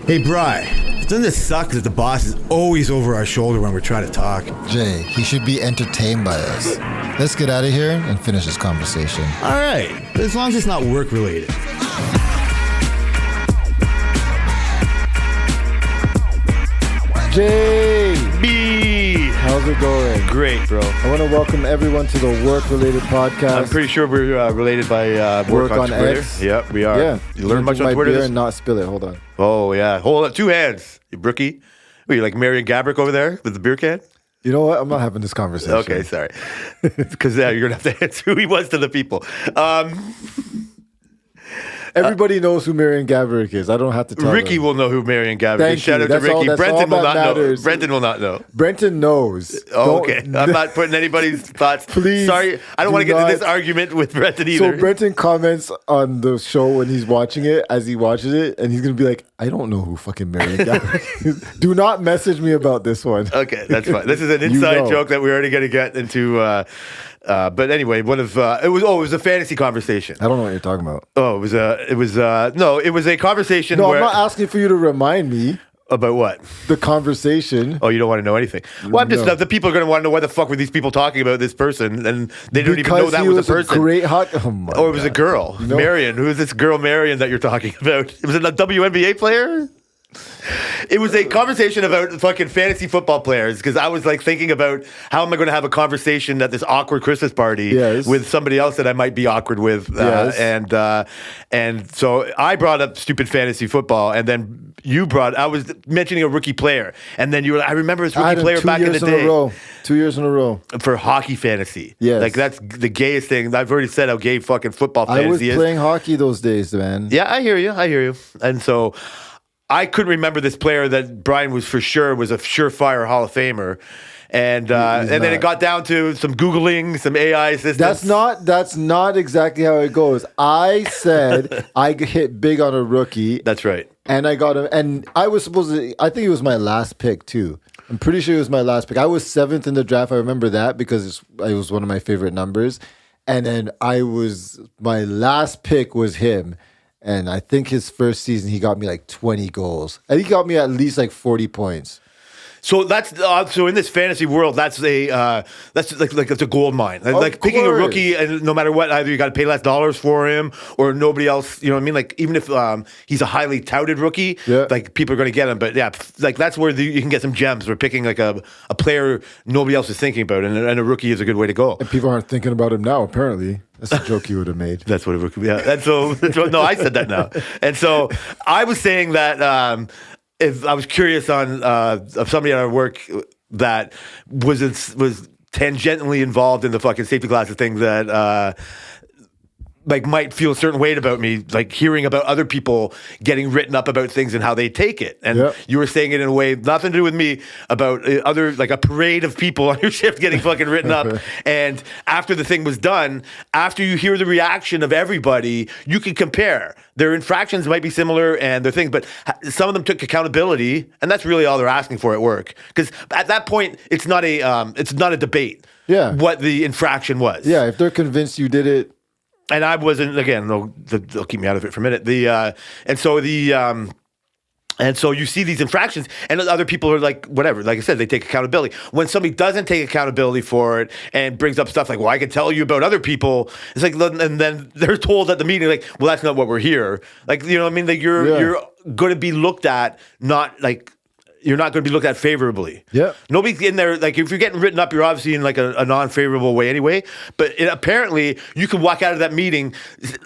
Hey, Bri, doesn't it suck that the boss is always over our shoulder when we're trying to talk? Jay, he should be entertained by us. Let's get out of here and finish this conversation. All right, as long as it's not work-related. Jay! B! How's it going? Great, bro. I want to welcome everyone to the work-related podcast. I'm pretty sure we're related by work on Twitter. X. Yep, we are. Yeah. You learn much my on Twitter? beer and not spill it. Hold on. Oh, yeah. Hold up. 2 hands, you brookie. Were you like Marion Gabrick over there with the beer can? You know what? I'm not having this conversation. Okay, sorry. Because you're going to have to answer who he was to the people. Everybody knows who Marion Gabrick is. I don't have to tell Ricky them. will know who Marion Gabrick Thank is. Shout you. out That's to all- Ricky. that's Brenton all will that not know. matters. Brenton will not know. Brenton knows. Oh, okay. I'm not putting anybody's thoughts. Please Sorry, I don't do want to get into this not- argument with Brenton either. So Brenton comments on the show when he's watching it, as he watches it, and he's going to be like, I don't know who fucking Marion Gabrick is. Do not message me about this one. Okay, that's fine. This is an You inside know. joke that we're already going to get into. But anyway, it was a fantasy conversation. I don't know what you're talking about. Oh, it was a conversation No, where I'm not asking for you to remind me about what? the conversation. Oh, you don't want to know anything. Well, I'm just No. the people are going to want to know why the fuck were these people talking about this person, and they don't even know Because that he was a person. great hot. Oh my Or it was a God. girl, You know- Marion. Who is this girl, Marion, that you're talking about? Was it a WNBA player? It was a conversation about fucking fantasy football players because I was like thinking about how am I going to have a conversation at this awkward Christmas party Yes. with somebody else that I might be awkward with, Yes. and so I brought up stupid fantasy football, and then I was mentioning a rookie player, and then you were like, I remember this I had rookie him player 2 back in years the in a day row. 2 years in a row. for hockey fantasy. Yes. like that's the gayest thing. I've already said how gay fucking football I was fantasy is. playing hockey those days, man. Yeah, I hear you. And so I couldn't remember this player that Brian was for sure was a surefire Hall of Famer. And then it not. got down to some Googling, some AI assistance. That's not exactly how it goes. I said I hit big on a rookie, That's right. and I got him. And I was supposed to. I think it was my last pick too. I'm pretty sure it was my last pick. I was 7th in the draft. I remember that because it was one of my favorite numbers. And then my last pick was him. And I think his first season, he got me like 20 goals. And he got me at least like 40 points. So that's so in this fantasy world, that's like it's a gold mine. Like picking a course. rookie, and no matter what, either you got to pay less dollars for him, or nobody else. You know what I mean? Like even if he's a highly touted rookie, Yeah. like people are going to get him. But yeah, like that's where you can get some gems. We're picking like a player nobody else is thinking about, and a rookie is a good way to go. And people aren't thinking about him now, apparently. That's a joke you would have made. That's what a rookie. Yeah, and so no, I said that now, and so I was saying that if I was curious on of somebody at our work that was tangentially involved in the fucking safety classes thing that like might feel a certain weight about me, like hearing about other people getting written up about things and how they take it. And Yep. you were saying it in a way, nothing to do with me, about other, like a parade of people on your shift getting fucking written up. And after the thing was done, after you hear the reaction of everybody, you can compare. Their infractions might be similar and their things, but some of them took accountability, and that's really all they're asking for at work. Because at that point, it's not a debate. Yeah. What the infraction was. Yeah, if they're convinced you did it. And I wasn't, again, they'll keep me out of it for a minute. And so you see these infractions, and other people are like, whatever. Like I said, they take accountability. When somebody doesn't take accountability for it and brings up stuff like, well, I can tell you about other people, it's like, and then they're told at the meeting, like, well, that's not what we're here. Like, you know what I mean? Like, you're going to be looked at, not like, you're not going to be looked at favorably. Yeah. Nobody's in there. Like, if you're getting written up, you're obviously in like a non-favorable way anyway. But apparently, you can walk out of that meeting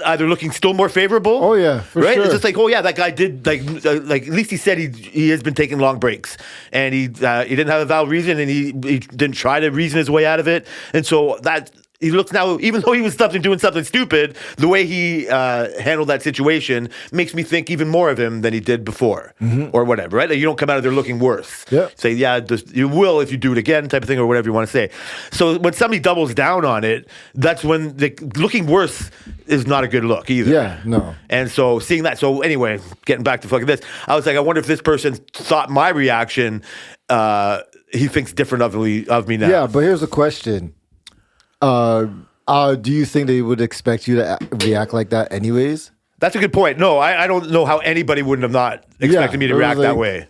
either looking still more favorable. Oh, yeah, for right? sure. It's just like, oh yeah, that guy did like at least he said he has been taking long breaks, and he didn't have a valid reason, and he didn't try to reason his way out of it, and so that. He looks now, even though he was doing something stupid, the way he handled that situation makes me think even more of him than he did before, or whatever, right? Like you don't come out of there looking worse. Yeah. Say, yeah, you will if you do it again, type of thing, or whatever you want to say. So when somebody doubles down on it, that's when looking worse is not a good look either. Yeah, no. And so seeing that, so anyway, getting back to fucking this, I was like, I wonder if this person thought my reaction, he thinks different of me now. Yeah, but here's the question. Do you think they would expect you to react like that anyways? That's a good point. No, I don't know how anybody wouldn't have not expected me to it was react that like- way.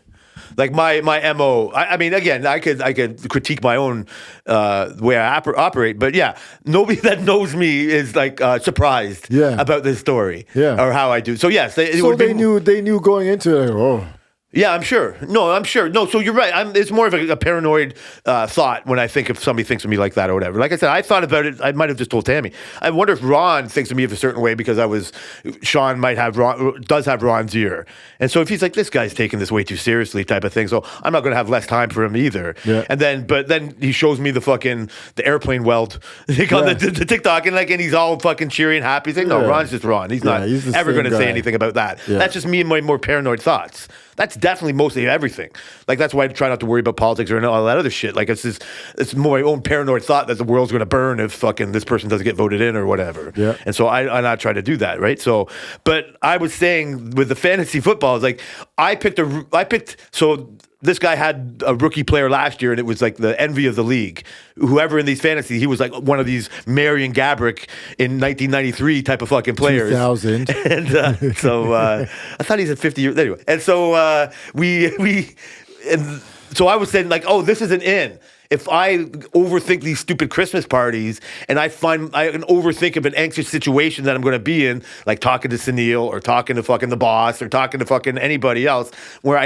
Like my MO. I mean, again, I could critique my own way I operate, but yeah, nobody that knows me is like surprised about this story or how I do. So yes, they knew going into it. Like, oh. Yeah, I'm sure. No, so you're right. It's more of a paranoid thought when I think if somebody thinks of me like that or whatever. Like I said, I thought about it. I might have just told Tammy. I wonder if Ron thinks of me a certain way because Sean does have Ron's ear. And so if he's like, this guy's taking this way too seriously type of thing, so I'm not going to have less time for him either. Yeah. But then he shows me the airplane weld on the TikTok and he's all fucking cheery and happy. He's like, no, Ron's just Ron. He's not ever going to say anything about that. Yeah. That's just me and my more paranoid thoughts. That's definitely mostly everything. Like that's why I try not to worry about politics or all that other shit. Like it's more my own paranoid thought that the world's going to burn if fucking this person doesn't get voted in or whatever. Yeah. And so I not try to do that, right? So, but I was saying with the fantasy football, it's like I picked. So this guy had a rookie player last year, and it was like the envy of the league. Whoever in these fantasy, he was like one of these Marion Gabrick in 1993 type of fucking players. 2000. And so I thought he's at 50 years. Anyway, and so so I was saying like, oh, this isn't in. If I overthink these stupid Christmas parties and I can overthink of an anxious situation that I'm going to be in, like talking to Sunil or talking to fucking the boss or talking to fucking anybody else, where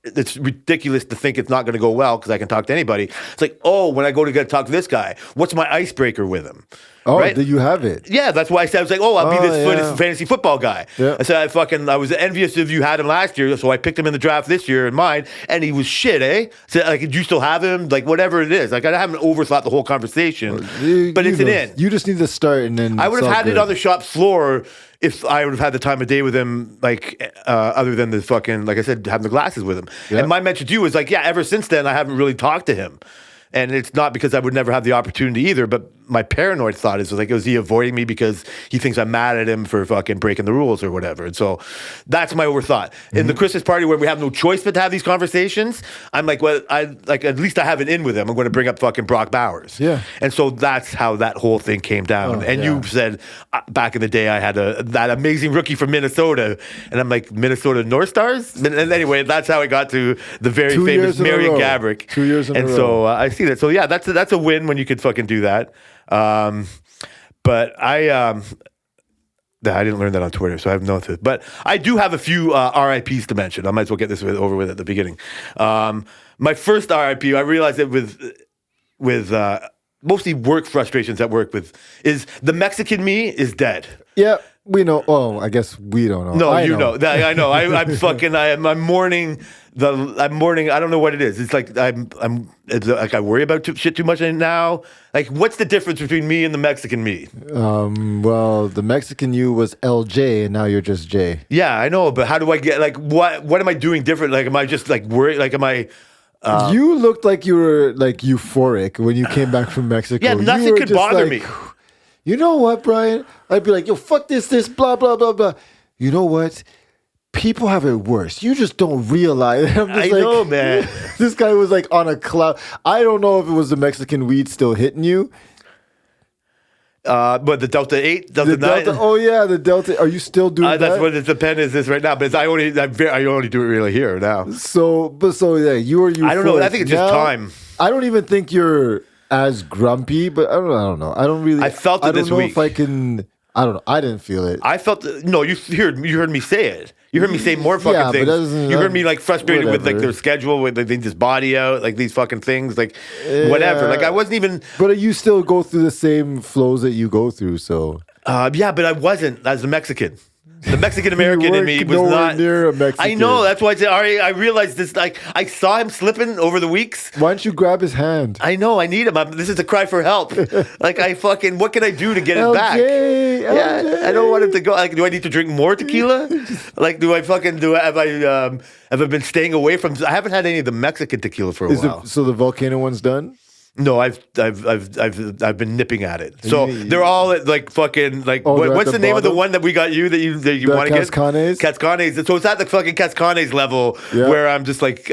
it's ridiculous to think it's not going to go well because I can talk to anybody. It's like, oh, when I go to talk to this guy, what's my icebreaker with him? Oh, right? Do you have it? Yeah, that's why I said, I was like, oh, I'll be this fantasy football guy. Yeah. I said, I was envious of you had him last year, so I picked him in the draft this year in mine, and he was shit, eh? So, like, do you still have him? Like, whatever it is. Like, I haven't overthought the whole conversation, but it's an in. You just need to start, and then I would have had it on the shop floor if I would have had the time of day with him, like, other than the fucking, like I said, having the glasses with him. Yeah. And my mention to you is like, yeah, ever since then, I haven't really talked to him. And it's not because I would never have the opportunity either, but my paranoid thought is like, is he avoiding me because he thinks I'm mad at him for fucking breaking the rules or whatever? And so that's my overthought. In the Christmas party where we have no choice but to have these conversations, I'm like, well, at least I have an in with him. I'm going to bring up fucking Brock Bowers. Yeah. And so that's how that whole thing came down. You said back in the day I had that amazing rookie from Minnesota, and I'm like, Minnesota North Stars? And anyway, that's how I got to the very famous Marion Gabrick. 2 years in a row. And so I see that. So yeah, that's a win when you could fucking do that. But I didn't learn that on Twitter, so I have no clue. But I do have a few RIPs to mention. I might as well get this over with at the beginning. My first RIP, I realized it with mostly work frustrations at work is the Mexican me is dead. Yeah, we know. Oh, I guess we don't know. No, you know. I know. I'm mourning. I'm mourning. I don't know what it is. It's like it's like I worry about shit too much now. Like, what's the difference between me and the Mexican me? Well, the Mexican you was LJ, and now you're just J. Yeah, I know. But how do I get like what am I doing different? Like, am I just like worried? Like, am I? You looked like you were like euphoric when you came back from Mexico. Yeah, nothing could bother me. You know what, Brian? I'd be like, yo, fuck this, blah, blah, blah, blah. You know what? People have it worse. You just don't realize. I know, man. This guy was like on a cloud. I don't know if it was the Mexican weed still hitting you. But the Delta 8, Delta 9? Oh, yeah, the Delta. Are you still doing that? That's what the pen is right now. But I only do it really here now. So yeah, you were. I don't know. I think it's just time. I don't even think you're as grumpy, but I don't know. I don't really. I felt it this week. I don't know if I can. I don't know. I didn't feel it. I felt no. You heard me say it. You heard me say more fucking things. You heard me like frustrated with like their schedule, with they just body out, like these fucking things, like whatever. Like I wasn't even. But you still go through the same flows that you go through, so. Yeah, but I wasn't as a Mexican. The Mexican American in me was not near a Mexican. I know. That's why I said. I realized this. Like I saw him slipping over the weeks. Why don't you grab his hand? I know. I need him. This is a cry for help. Like I fucking. What can I do to get it back? LJ. Yeah, I don't want him to go. Like, do I need to drink more tequila? Like, do I fucking have I been staying away from? I haven't had any of the Mexican tequila for a while. So the volcano one's done. No, I've been nipping at it. So they're all at like fucking like what's the name of the one that we got you that you want to get? Cascanes. So it's at the fucking Cascanes level where I'm just like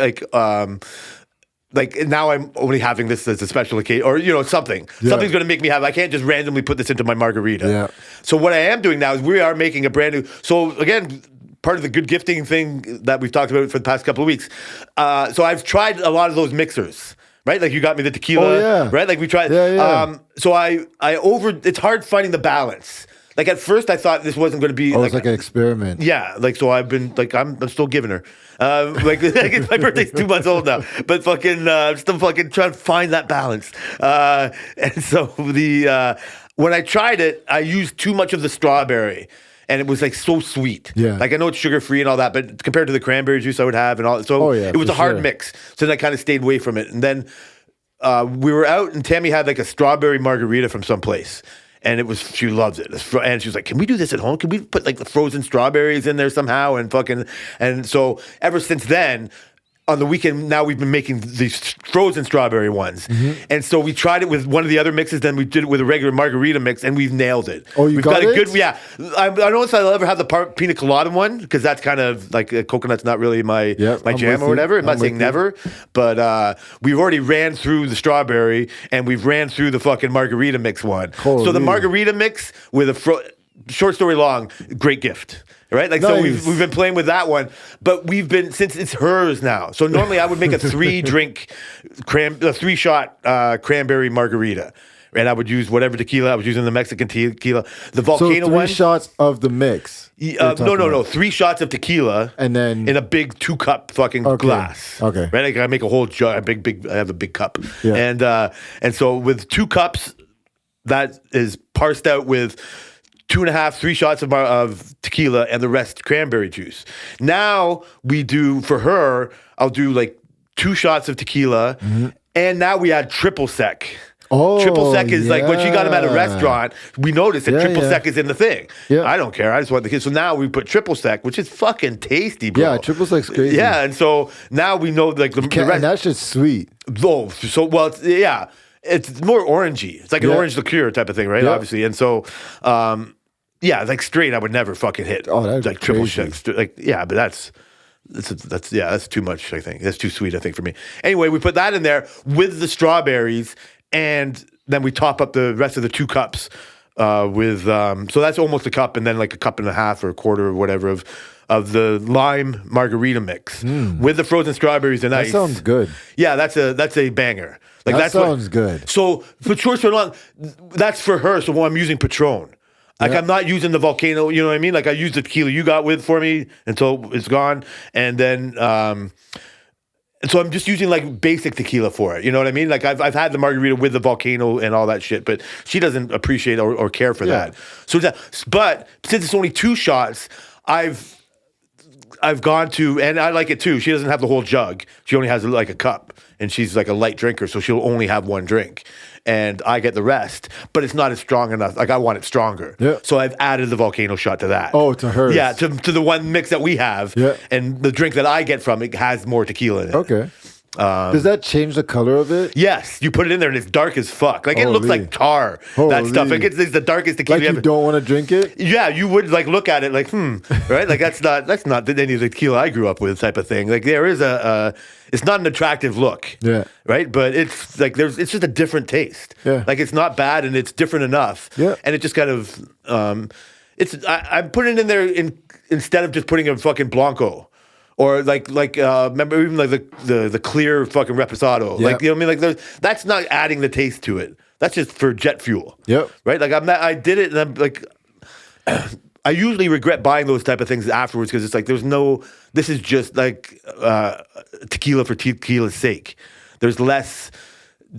like now I'm only having this as a special occasion, or something. Yeah. Something's going to make me have. I can't just randomly put this into my margarita. Yeah. So what I am doing now is we are making a brand new. So again, part of the good gifting thing that we've talked about for the past couple of weeks. So I've tried a lot of those mixers. Right, like you got me the tequila. Oh, yeah. Right, like we tried. Yeah. So it's hard finding the balance. Like at first, I thought this wasn't going to be. It's like an experiment. Yeah, like so I've been like I'm still giving her. Like my birthday's 2 months old now, but fucking I'm still fucking trying to find that balance. And so when I tried it, I used too much of the strawberry. And it was like so sweet. Yeah. Like I know it's sugar free and all that, but compared to the cranberry juice I would have and all, so it was for a hard sure. mix. So then I kind of stayed away from it. And then we were out, and Tammy had like a strawberry margarita from someplace, and she loved it. And she was like, "Can we do this at home? Can we put like the frozen strawberries in there somehow?" And so ever since then. On the weekend, now we've been making these frozen strawberry ones. Mm-hmm. And so we tried it with one of the other mixes, then we did it with a regular margarita mix, and we've nailed it. Oh, we've got a it? good, yeah. I don't know if I'll ever have the pina colada one, because that's kind of like coconut's not really my jam or whatever. I'm not saying never, but we've already ran through the strawberry, and we've ran through the fucking margarita mix one. Holy. So the margarita mix with short story long, great gift. Right, like so we've been playing with that one, but since it's hers now. So normally I would make a 3-shot cranberry margarita, and I would use whatever tequila I was using, the Mexican tequila, the volcano so one. 3 shots of the mix. No. 3 shots of tequila, and then in a big 2-cup fucking glass. Okay, right. Like I make a whole jar, big. I have a big cup, yeah. and so with 2 cups, that is parsed out with 2.5, 3 shots of tequila and the rest cranberry juice. Now we do, for her, I'll do like 2 shots of tequila, and now we add triple sec. Oh, triple sec is like when she got them at a restaurant, we noticed that triple sec is in the thing. Yeah. I don't care. I just want the kids. So now we put triple sec, which is fucking tasty, bro. Yeah, triple sec's crazy. Yeah, and so now we know like the rest. And that shit's sweet. Oh, so well, yeah. It's more orangey. It's like an orange liqueur type of thing, right? Yeah. Obviously. And so, like straight, I would never fucking hit. Oh, that's like triple crazy. checks. Like, yeah, but that's too much, I think. That's too sweet, I think, for me. Anyway, we put that in there with the strawberries, and then we top up the rest of the 2 cups with, so that's almost a cup, and then like a cup and a half or a quarter or whatever of the lime margarita mix with the frozen strawberries and ice. That sounds good. Yeah, that's a banger. Like That that's sounds good. So for short so long, that's for her. So when I'm using Patron, like I'm not using the volcano. You know what I mean? Like I use the tequila you got with for me until it's gone, and then and so I'm just using like basic tequila for it. You know what I mean? Like I've had the margarita with the volcano and all that shit, but she doesn't appreciate or care for that. So but since it's only 2 shots, I've gone to, and I like it too. She doesn't have the whole jug. She only has like a cup, and she's like a light drinker, so she'll only have 1 drink, and I get the rest. But it's not as strong enough. Like I want it stronger. Yeah. So I've added the volcano shot to that. Oh, to hers. Yeah, to the one mix that we have. Yeah. And the drink that I get from it has more tequila in it. Okay. Does that change the color of it? Yes, you put it in there and it's dark as fuck. Like it looks Holy. like tar. That Holy. stuff. It's the darkest tequila Like you you ever. don't want to drink it? Yeah, you would like look at it like, right? Like that's not any of the tequila I grew up with type of thing. Like there is it's not an attractive look. Yeah. Right? But it's like it's just a different taste. Yeah. Like it's not bad and it's different enough. Yeah. And it just kind of I'm putting it in there instead of just putting a fucking Blanco. Or remember even like the clear fucking reposado. Yeah. Like you know what I mean? Like that's not adding the taste to it. That's just for jet fuel. Yep. Right? Like I did it and I'm like I usually regret buying those type of things afterwards because it's like this is just like tequila for tequila's sake. There's less,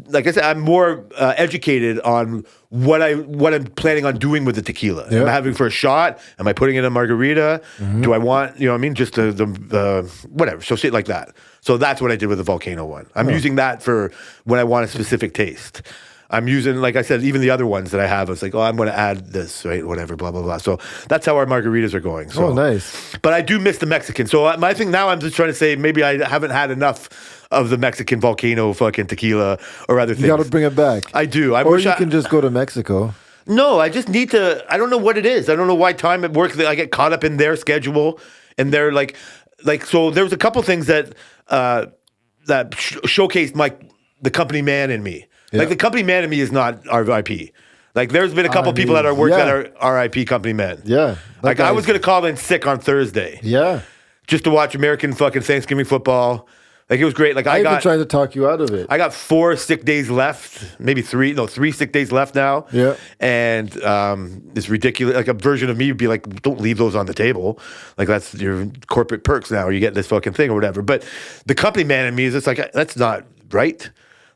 like I said, I'm more educated on what I'm planning on doing with the tequila. Yeah. Am I having for a shot? Am I putting it in a margarita? Do I want, you know what I mean? Just the whatever. So shit like that. So that's what I did with the volcano one. I'm using that for when I want a specific taste. I'm using, like I said, even the other ones that I have, it's like, oh, I'm going to add this, right? Whatever, blah, blah, blah. So that's how our margaritas are going. So. Oh, nice. But I do miss the Mexican. So my thing now, I'm just trying to say maybe I haven't had enough of the Mexican volcano fucking tequila or other things. You got to bring it back. I do. Or you can just go to Mexico. No, I just need to, I don't know what it is. I don't know why time at work, I get caught up in their schedule and they're like, so there was a couple things that showcased the company man in me. Yeah. Like the company man in me is not RIP. Like there's been a couple people that are that are RIP company men. Yeah. Like I was gonna call in sick on Thursday. Yeah. Just to watch American fucking Thanksgiving football. Like it was great. Like I even tried to talk you out of it. I got 4 sick days left, maybe 3 sick days left now. Yeah. And it's ridiculous. Like a version of me would be like, don't leave those on the table. Like that's your corporate perks now, or you get this fucking thing or whatever. But the company man in me is just like, that's not right.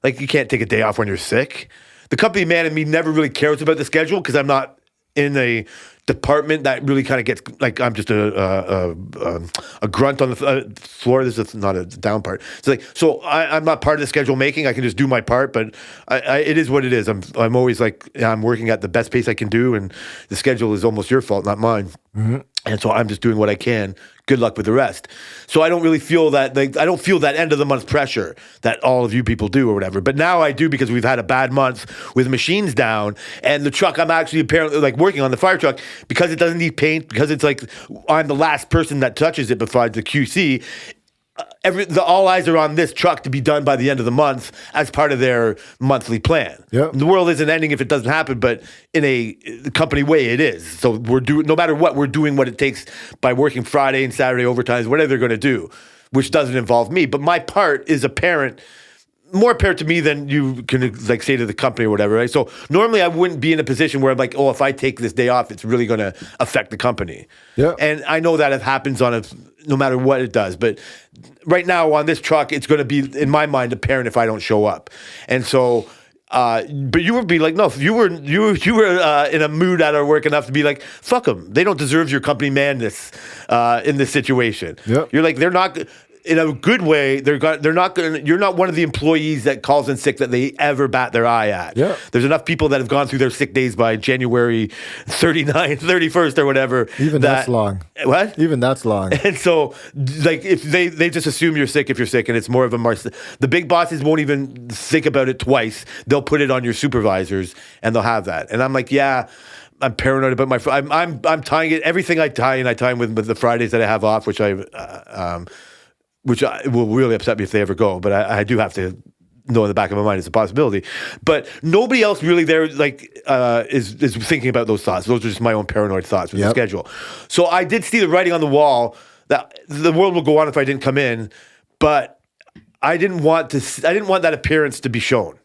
Like you can't take a day off when you're sick. The company man in me never really cares about the schedule because I'm not in a department that really kind of gets like I'm just a grunt on the floor. This is not a down part. It's like I'm not part of the schedule making. I can just do my part, but it is what it is. I'm always like I'm working at the best pace I can do, and the schedule is almost your fault, not mine. Mm-hmm. And so I'm just doing what I can. Good luck with the rest. So I don't really feel that. Like I don't feel that end of the month pressure that all of you people do or whatever. But now I do because we've had a bad month with machines down, and the truck I'm actually apparently like working on the fire truck because it doesn't need paint, because it's like I'm the last person that touches it besides the QC. All eyes are on this truck to be done by the end of the month as part of their monthly plan. Yep. The world isn't ending if it doesn't happen, but in a company way, it is. So no matter what, we're doing what it takes by working Friday and Saturday overtimes, whatever they're going to do, which doesn't involve me. But my part is more apparent to me than you can like say to the company or whatever, right? So normally I wouldn't be in a position where I'm like, oh, if I take this day off, it's really going to affect the company. Yeah. And I know that it happens no matter what it does. But right now on this truck, it's going to be, in my mind, apparent if I don't show up. And so, but you would be like, no, you were in a mood at our work enough to be like, fuck them. They don't deserve your company madness in this situation. Yep. You're like, they're not. In a good way, they're not going. You're not one of the employees that calls in sick that they ever bat their eye at. Yeah. There's enough people that have gone through their sick days by January 39th, 31st, or whatever. Even that's long. What? Even that's long. And so, like, if they just assume you're sick if you're sick, and it's more of the big bosses won't even think about it twice. They'll put it on your supervisors, and they'll have that. And I'm like, yeah. I'm paranoid about I'm tying it. Everything I tie in with the Fridays that I have off, which will really upset me if they ever go. But I do have to know in the back of my mind it's a possibility. But nobody else really there is thinking about those thoughts. Those are just my own paranoid thoughts with the schedule. So I did see the writing on the wall that the world will go on if I didn't come in, but I didn't want that appearance to be shown.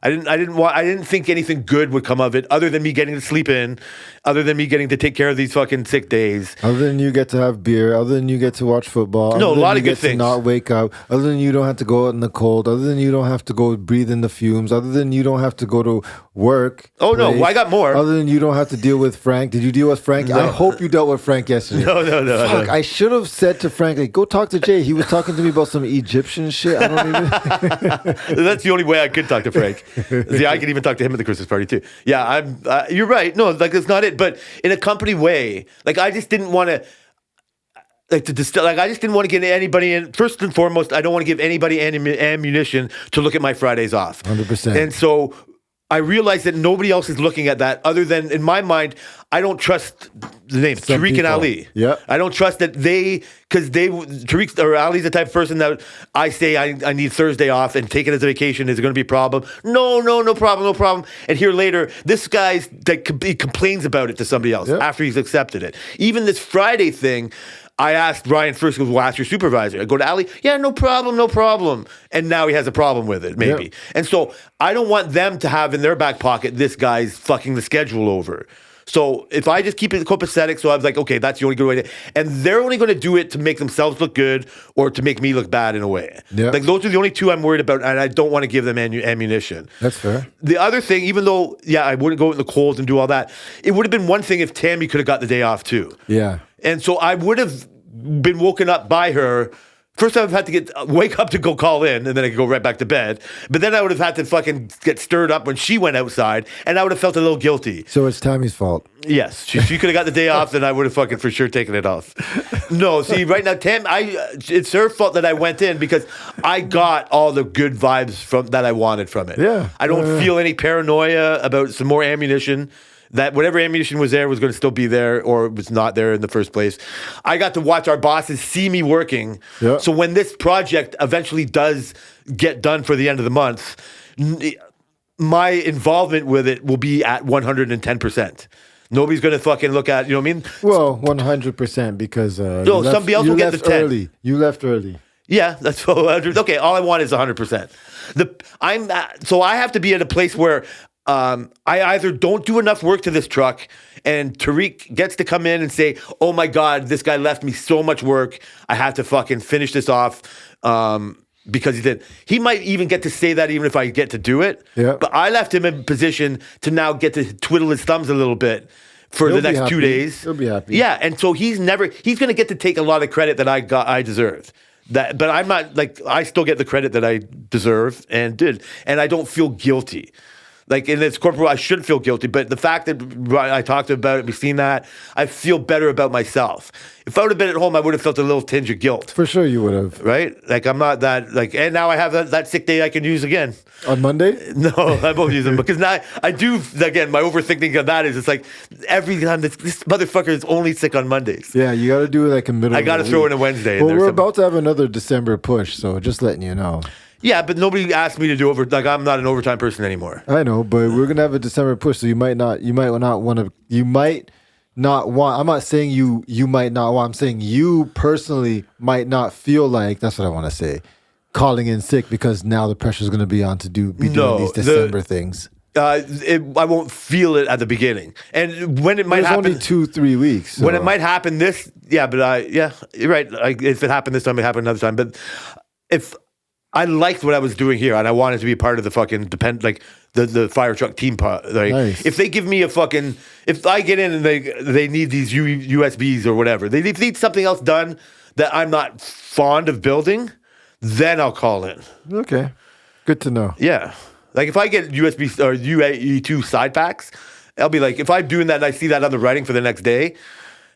I didn't think anything good would come of it other than me getting to sleep in, other than me getting to take care of these fucking sick days. Other than you get to have beer, other than you get to watch football. No, a lot of good things. To not wake up. Other than you don't have to go out in the cold. Other than you don't have to go breathe in the fumes. Other than you don't have to go to work. Oh, no, I got more. Other than you don't have to deal with Frank. Did you deal with Frank? No. I hope you dealt with Frank yesterday. No. Fuck, I should have said to Frank, like, go talk to Jay. He was talking to me about some Egyptian shit. I don't even... That's the only way I could talk to Frank. See, I could even talk to him at the Christmas party too. Yeah, you're right. No, like that's not it. But in a company way, like I just didn't want to, I just didn't want to get anybody in. First and foremost, I don't want to give anybody ammunition to look at my Fridays off. 100%. And so I realized that nobody else is looking at that other than, in my mind, I don't trust the names, Tariq and Ali. Yeah. I don't trust that Tariq or Ali's the type of person that I say I need Thursday off and take it as a vacation is going to be a problem. No problem. And here later, this guy's he complains about it to somebody else after he's accepted it. Even this Friday thing, I asked Ryan first, well, ask your supervisor. I go to Ali, yeah, no problem. And now he has a problem with it, maybe. Yeah. And so I don't want them to have in their back pocket, this guy's fucking the schedule over. So if I just keep it copacetic, so I was like, okay, that's the only good way to, and they're only going to do it to make themselves look good or to make me look bad in a way. Yeah. Like those are the only two I'm worried about, and I don't want to give them ammunition. That's fair. The other thing, even though, I wouldn't go in the cold and do all that, it would have been one thing if Tammy could have got the day off too. Yeah. And so I would have been woken up by her. First, I've had to wake up to go call in, and then I could go right back to bed. But then I would have had to fucking get stirred up when she went outside, and I would have felt a little guilty. So it's Tammy's fault. Yes, she could have got the day off, then I would have fucking for sure taken it off. No, see, right now, it's her fault that I went in because I got all the good vibes that I wanted from it. Yeah, I don't feel any paranoia about some more ammunition. that whatever ammunition was there was going to still be there, or it was not there in the first place. I got to watch our bosses see me working. Yeah. So when this project eventually does get done for the end of the month, my involvement with it will be at 110%. Nobody's going to fucking look at, you know what I mean? Well, 100% because No, somebody else will get the 10. early. You left early. Yeah, that's 100. Okay, all I want is 100%. So I have to be at a place where I either don't do enough work to this truck, and Tariq gets to come in and say, "Oh my God, this guy left me so much work. I have to fucking finish this off." Because he did. He might even get to say that even if I get to do it. Yeah. But I left him in position to now get to twiddle his thumbs a little bit for He'll the be next 2 happy. days. He'll be happy. Yeah, and so he's going to get to take a lot of credit that I deserved. But I'm not I still get the credit that I deserve and did, and I don't feel guilty. Like in this corporate, I shouldn't feel guilty, but the fact that I talked about it, we've seen that, I feel better about myself. If I would have been at home, I would have felt a little tinge of guilt. For sure you would have. Right? Like I'm not that, and now I have that sick day I can use again. On Monday? No, I won't use them because now I do, again, my overthinking of that is it's like every time this motherfucker is only sick on Mondays. Yeah, you got to do like a middle. I got to throw in a Wednesday. in Well, there we're somewhere. about to have another December push, so just letting you know. Yeah, but nobody asked me to do I'm not an overtime person anymore. I know, but we're gonna have a December push, so you might not want to. I'm not saying you might not want. I'm saying you personally might not feel like. That's what I want to say. Calling in sick because now the pressure is going to be on to doing these December things. I won't feel it at the beginning, and when it might There's happen, only 2-3 weeks. when so- it might happen you're right. If it happened this time, it happened another time. But if I liked what I was doing here, and I wanted to be a part of the fucking the fire truck team part. Like, Nice. if they give me if I get in and they need these USBs or whatever, they need something else done that I'm not fond of building, then I'll call in. Okay, good to know. Yeah, like if I get USB or UAE2 side packs, I'll be like, if I'm doing that and I see that on the writing for the next day,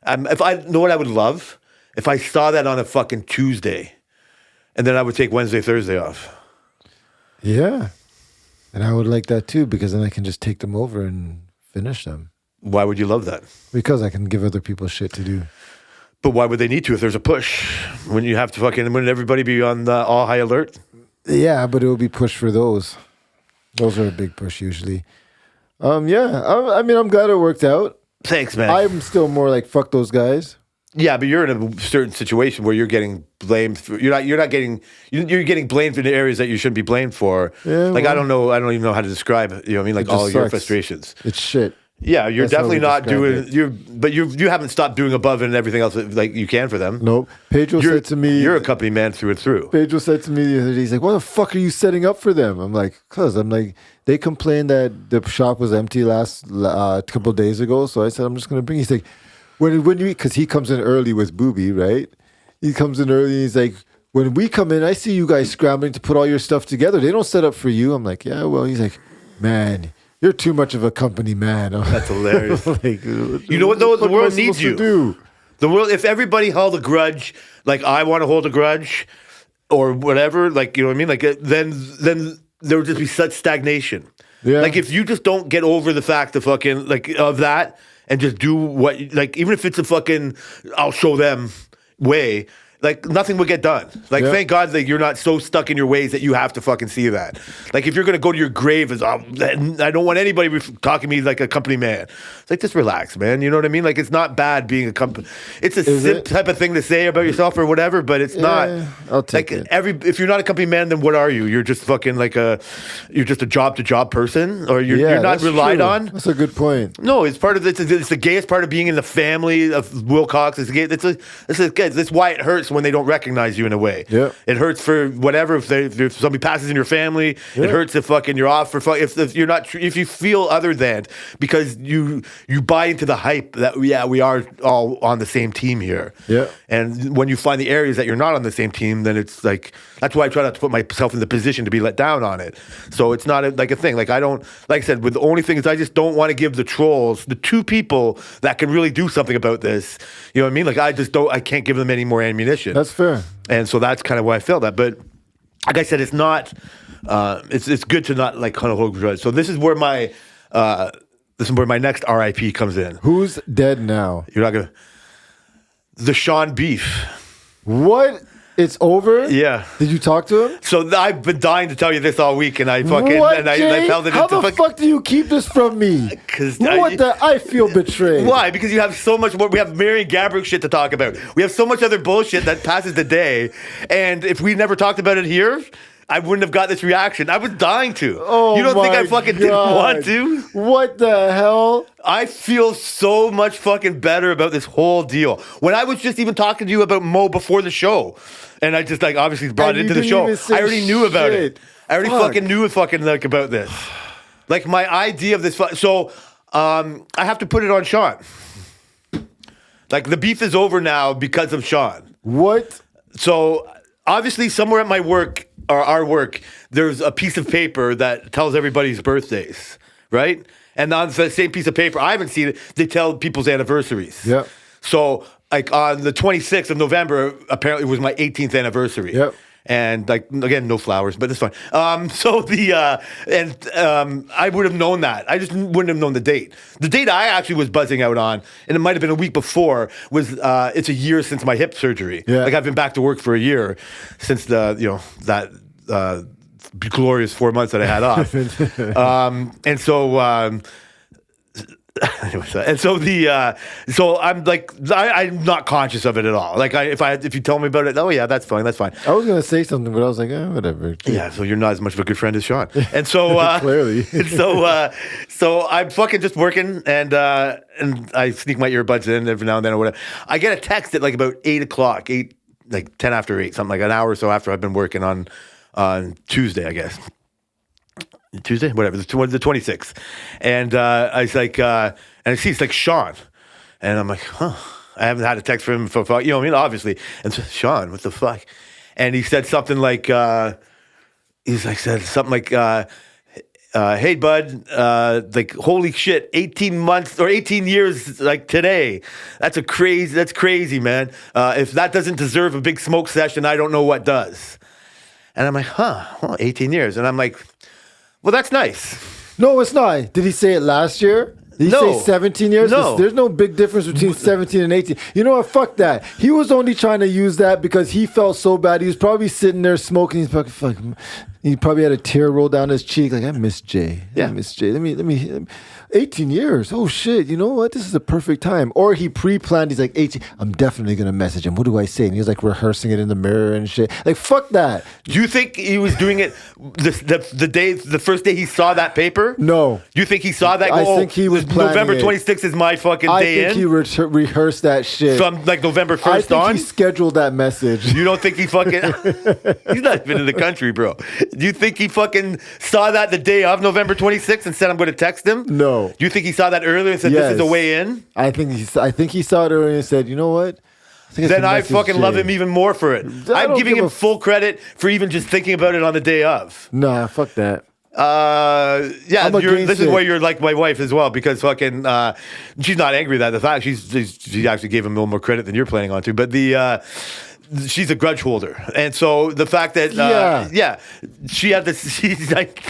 if I know what I would love, if I saw that on a fucking Tuesday. And then I would take Wednesday, Thursday off. Yeah, and I would like that too because then I can just take them over and finish them. Why would you love that? Because I can give other people shit to do. But why would they need to if there's a push? When you have to wouldn't everybody be on all high alert? Yeah, but it will be push for those. Those are a big push usually. Yeah, I mean, I'm glad it worked out. Thanks, man. I'm still more like fuck those guys. Yeah, but you're in a certain situation where you're getting blamed. You're getting blamed for the areas that you shouldn't be blamed for. Yeah, like well, I don't even know how to describe it. You know what I mean? Like it just all your sucks. frustrations. It's shit. Yeah, you're That's how definitely we not describe doing. You haven't stopped doing above and everything else that, like you can for them. Nope. Pedro You're, said to me, you're a company man through and through. Pedro said to me the other day, he's like, what the fuck are you setting up for them? I'm like, they complained that the shop was empty last couple of days ago. So I said, I'm just going to bring, he's like, when you, because he comes in early with Booby, right? He comes in early and he's like, when we come in, I see you guys scrambling to put all your stuff together. They don't set up for you. I'm like, yeah, well, he's like, man, you're too much of a company man. That's hilarious. Like, You know what though? The am I world needs supposed to you. do? The world, if everybody held a grudge, like I want to hold a grudge, or whatever, like you know what I mean, like then there would just be such stagnation. Yeah. Like if you just don't get over the fact of fucking of that and just do what, like even if it's a fucking I'll show them way. Like nothing would get done. Like Yeah. thank God that you're not so stuck in your ways that you have to fucking see that. Like if you're gonna go to your grave as I don't want anybody talking to me like a company man. It's like just relax, man. You know what I mean? Like it's not bad being a company. It's a simp type of thing to say about yourself or whatever, but it's not. I'll take like it. If you're not a company man, then what are you? You're just fucking like you're just a job to job person, or you're not that's relied true. on. That's a good point. No, it's part of it's the gayest part of being in the family of Wilcox. It's gay. That's why it hurts when they don't recognize you in a way. Yeah. It hurts for whatever if somebody passes in your family. Yeah. It hurts if fucking you're off for if you're not if you feel other than because you buy into the hype that we are all on the same team here. Yeah. And when you find the areas that you're not on the same team, then it's like that's why I try not to put myself in the position to be let down on it. So it's not like a thing. Like I don't like I said. With the only thing is I just don't want to give the trolls the two people that can really do something about this. You know what I mean? Like I can't give them any more ammunition. That's fair. And so that's kind of why I felt that. But like I said, it's not. It's good to not like kind of hold grudge. So this is where my This is where my next RIP comes in. Who's dead now? You're not gonna. The Sean Beef. What? It's over? Yeah. Did you talk to him? So I've been dying to tell you this all week, and I fucking What, and I Jay? held it How into the fuck do you keep this from me? 'Cause I feel betrayed. Why? Because you have so much more. We have Marion Gabrick shit to talk about. We have so much other bullshit that passes the day. And if we never talked about it here, I wouldn't have got this reaction. I was dying to. Oh, you don't think my I fucking God. didn't want to? What the hell? I feel so much fucking better about this whole deal. When I was just even talking to you about Mo before the show, and I just like obviously brought And it you into the didn't show. even say I already knew about shit. it. I already Fuck. fucking knew like about this. Like my idea of this. So I have to put it on Sean. Like the beef is over now because of Sean. What? So obviously somewhere at my work or our work, there's a piece of paper that tells everybody's birthdays, right? And on the same piece of paper, I haven't seen it, they tell people's anniversaries. Yep. So like on the 26th of November, apparently it was my 18th anniversary. Yep. And like again, no flowers, but it's fine. So I would have known that. I just wouldn't have known the date. The date I actually was buzzing out on, and it might have been a week before, was it's a year since my hip surgery. Yeah. Like I've been back to work for a year since that glorious 4 months that I had off. And so. So I'm like I'm not conscious of it at all. Like if you tell me about it, oh yeah, that's fine. I was gonna say something, but I was like, whatever. Yeah, so you're not as much of a good friend as Sean. And so Clearly. and so I'm fucking just working and I sneak my earbuds in every now and then or whatever. I get a text at like about 8:00, 10 after 8, something like an hour or so after I've been working on Tuesday, I guess. Tuesday, whatever, the 26th. And I was like, and I see it's like Sean. And I'm like, huh. I haven't had a text from him for, you know what I mean? Obviously. And so, Sean, what the fuck? And he said something like, hey, bud, like, holy shit, 18 months or 18 years, like today. That's crazy, man. If that doesn't deserve a big smoke session, I don't know what does. And I'm like, well, 18 years. And I'm like, well, that's nice. No, it's not. Did he say it last year? Did he No. say 17 years? No. There's no big difference between 17 and 18. You know what? Fuck that. He was only trying to use that because he felt so bad. He was probably sitting there smoking. He's fuck. He probably had a tear roll down his cheek. Like, I miss Jay. Yeah. I miss Jay. Let me. 18 years. Oh shit. You know what? This is a perfect time. Or he pre-planned. He's like 18. I'm definitely gonna message him. What do I say? And he was like rehearsing it in the mirror and shit. Like fuck that. Do you think he was doing it the first day he saw that paper? No. Do you think he saw that? I think he was planning November it. 26th is my fucking I day think in. he rehearsed that shit. From like November 1st I think on. he scheduled that message. You don't think he fucking? He's not even in the country, bro. Do you think he fucking saw that the day of November 26th and said I'm going to text him? No. Do you think he saw that earlier and said this is a Yes. way in? I think he saw it earlier and said, you know what? Then I fucking love him even more for it. I'm don't giving give him a full credit for even just thinking about it on the day of. Nah, fuck that. Yeah, I'm against this is it. why you're like my wife as well, because fucking she's not angry at the fact she actually gave him a little more credit than you're planning on to, but she's a grudge holder, and so the fact that she had this, she's like,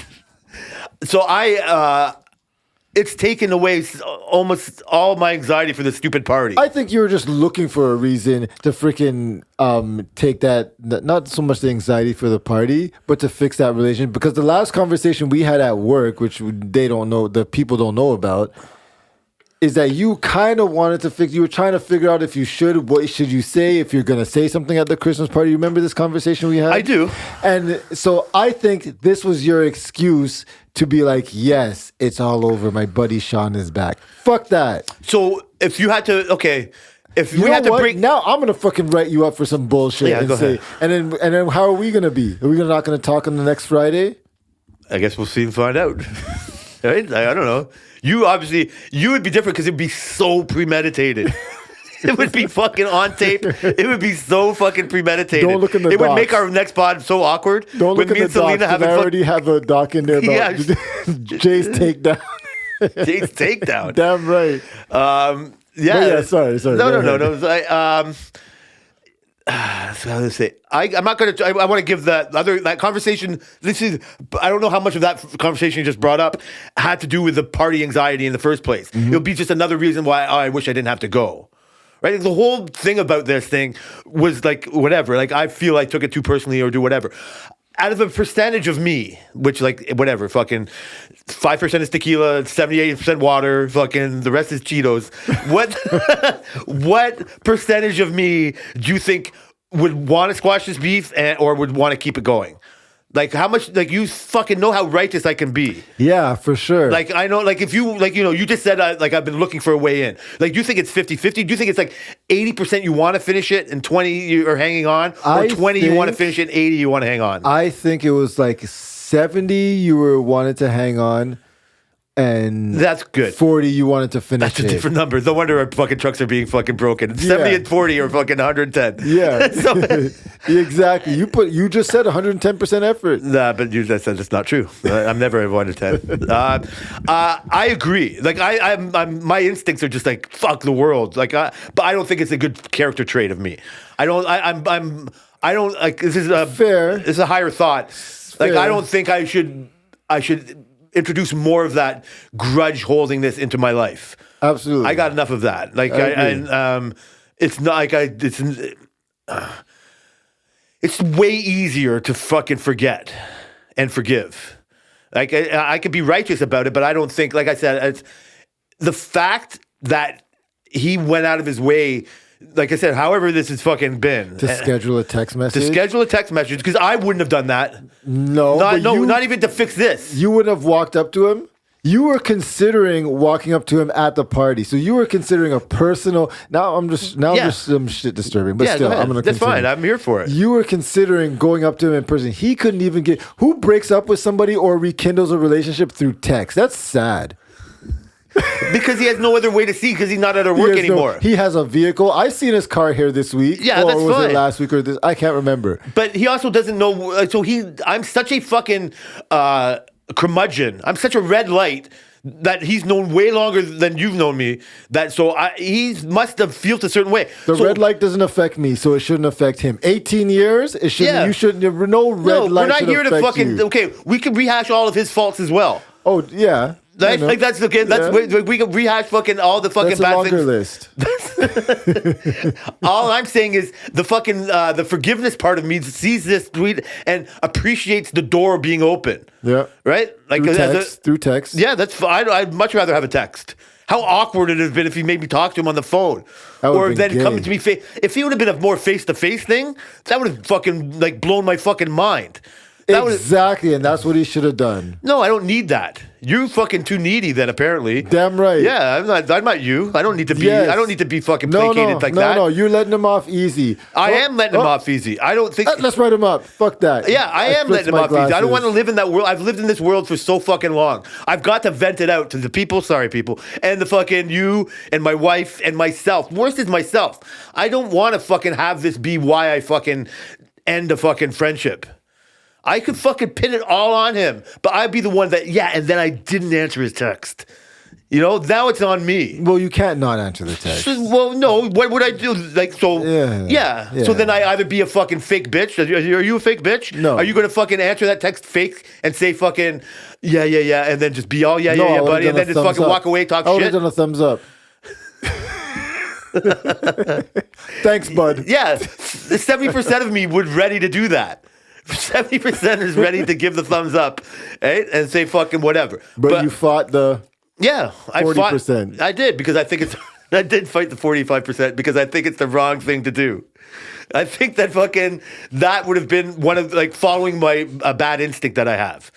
so it's taken away almost all my anxiety for the stupid party. I think you were just looking for a reason to freaking take that, not so much the anxiety for the party, but to fix that relation. Because the last conversation we had at work, which they don't know, the people don't know about, is that you kind of wanted to fix, you were trying to figure out if you should, what should you say, if you're going to say something at the Christmas party. You remember this conversation we had? I do. And so I think this was your excuse to be like, yes, it's all over. My buddy Sean is back. Fuck that. So if you had to, if You we know had to what? bring, Now I'm gonna fucking write you up for some bullshit Yeah, and go say, ahead. and then how are we gonna be? Are we not gonna talk on the next Friday? I guess we'll see and find out. Right? I don't know. You would be different because it'd be so premeditated. It would be fucking on tape. It would be so fucking premeditated. Don't look in the It would docs. make our next pod so awkward. Don't look With me at and the docs. Selena 'Cause I already have a doc in there about Yeah. Jay's takedown. Jay's takedown. Damn right. Yeah. But yeah, sorry. No. Go ahead. It was like, So I was gonna say, I'm not gonna. I want to give that conversation. I don't know how much of that conversation you just brought up had to do with the party anxiety in the first place. It'll be just another reason why I wish I didn't have to go. Right? The whole thing about this thing was like whatever. Like I feel I took it too personally or do whatever. Out of a percentage of me, which like whatever, fucking 5% is tequila, 78% water, fucking the rest is Cheetos. What percentage of me do you think would want to squash this beef or would want to keep it going? Like how much, like you fucking know how righteous I can be. Yeah, for sure. Like I know, like if you, like, you know, you just said like I've been looking for a way in. Like do you think it's 50-50? Do you think it's like 80% you want to finish it and 20 you are hanging on? Or 20 you want to finish it and 80 you want to hang on? I think it was like 70 you wanted to hang on. And that's good. 40 you wanted to finish That's a different number. No wonder our fucking trucks are being fucking broken. 70 and 40 are fucking 110. Yeah. Exactly. You just said 110% effort. Nah, but you just said it's not true. I'm never at 110. I agree. Like I'm my instincts are just like fuck the world. Like but I don't think it's a good character trait of me. I don't like this is a fair. This is a higher thought. Like I don't think I should introduce more of that grudge holdingness into my life. Absolutely. I got enough of that. Like it's not like it's way easier to fucking forget and forgive. Like I could be righteous about it, but I don't think, like I said, it's the fact that he went out of his way. Like I said, however this has fucking been. To schedule a text message? To schedule a text message, because I wouldn't have done that. No. Not even to fix this. You wouldn't have walked up to him? You were considering walking up to him at the party. So you were considering a personal... Now I'm just some shit disturbing. But still, I'm going to That's fine. I'm here for it. You were considering going up to him in person. He couldn't even get... Who breaks up with somebody or rekindles a relationship through text? That's sad. Because he has no other way to see because he's not at work anymore. He has a vehicle. I seen his car here this week. Yeah, or that's was fine. it last week or this? I can't remember. But he also doesn't know. I'm such a fucking curmudgeon. I'm such a red light that he's known way longer than you've known me. He must have felt a certain way. The red light doesn't affect me, so it shouldn't affect him. 18 years, it shouldn't. Yeah. You shouldn't. No red light. We're not here to fucking. You. Okay, we can rehash all of his faults as well. Oh yeah. Right? Like that's okay. We can rehash fucking all the fucking that's bad things. List. All I'm saying is the fucking the forgiveness part of me sees this tweet and appreciates the door being open. Yeah. Right? Like through text. Yeah, that's fine. I'd much rather have a text. How awkward it would have been if he made me talk to him on the phone, or then come to me if he would have been a more face-to-face thing, that would have fucking like blown my fucking mind. Exactly, and that's what he should have done. No, I don't need that. You're fucking too needy then, apparently. Damn right. Yeah, I'm not you. I don't need to be. Yes. I don't need to be fucking placated like that. No, you're letting him off easy. I am letting him off easy. I don't think. Let's write him up. Fuck that. Yeah, I am letting him off easy. I don't want to live in that world. I've lived in this world for so fucking long. I've got to vent it out to the people. Sorry, people, and the fucking you and my wife and myself. Worst is myself. I don't want to fucking have this be why I fucking end a fucking friendship. I could fucking pin it all on him, but I'd be the one that, and then I didn't answer his text. You know, now it's on me. Well, you can't not answer the text. Well, no, what would I do? Like, so, yeah. So then I either be a fucking fake bitch. Are you a fake bitch? No. Are you going to fucking answer that text fake and say fucking, yeah, and then just be all, yeah, buddy, and then just fucking walk away, talk shit? I would have done a thumbs up. Thanks, bud. Yeah, 70% of me would ready to do that. 70% is ready to give the thumbs up, right? And say fucking whatever. But you fought the 40%. I did because I think it's. I did fight the 45% because I think it's the wrong thing to do. I think that that would have been one of following a bad instinct that I have.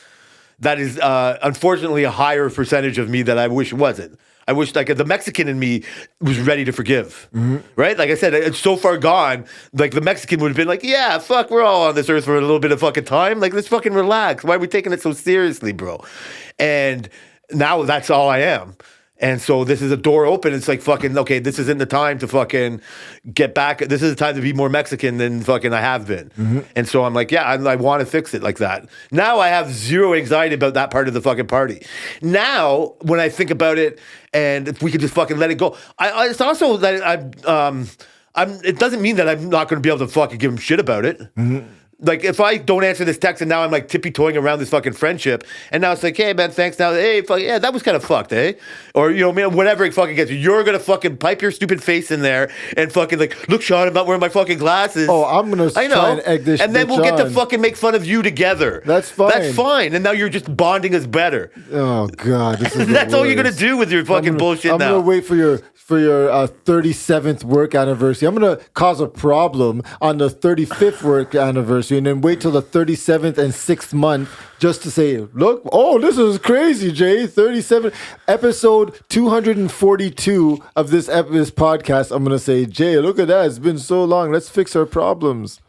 That is unfortunately a higher percentage of me that I wish wasn't. I wish the Mexican in me was ready to forgive, right? Like I said, it's so far gone. Like the Mexican would have been like, yeah, fuck, we're all on this earth for a little bit of fucking time. Like, let's fucking relax. Why are we taking it so seriously, bro? And now that's all I am. And so this is a door open. It's like fucking, okay, this isn't the time to fucking get back. This is the time to be more Mexican than fucking I have been. And so I'm like, I want to fix it like that. Now I have zero anxiety about that part of the fucking party. Now, when I think about it, and if we could just fucking let it go. It's also that it doesn't mean that I'm not going to be able to fucking give him shit about it. Like, if I don't answer this text and now I'm like tippy-toeing around this fucking friendship, and now it's like, hey, man, thanks. Now, hey, fuck, yeah, that was kind of fucked, eh? Or, you know, man, whatever it fucking gets you. You're going to fucking pipe your stupid face in there and fucking like, look, Sean, I'm not wearing my fucking glasses. Oh, I'm going to try and egg this and then bitch we'll get to on. fucking make fun of you together. That's fine. That's fine. And now you're just bonding us better. Oh, God. This is That's the all you're going to worst. do with your fucking bullshit I'm now. going to wait for your 37th work anniversary. I'm going to cause a problem on the 35th work anniversary and then wait till the 37th and 6th month just to say, look, oh, this is crazy, Jay. 37, episode 242 of this podcast. I'm going to say, Jay, look at that. It's been so long. Let's fix our problems.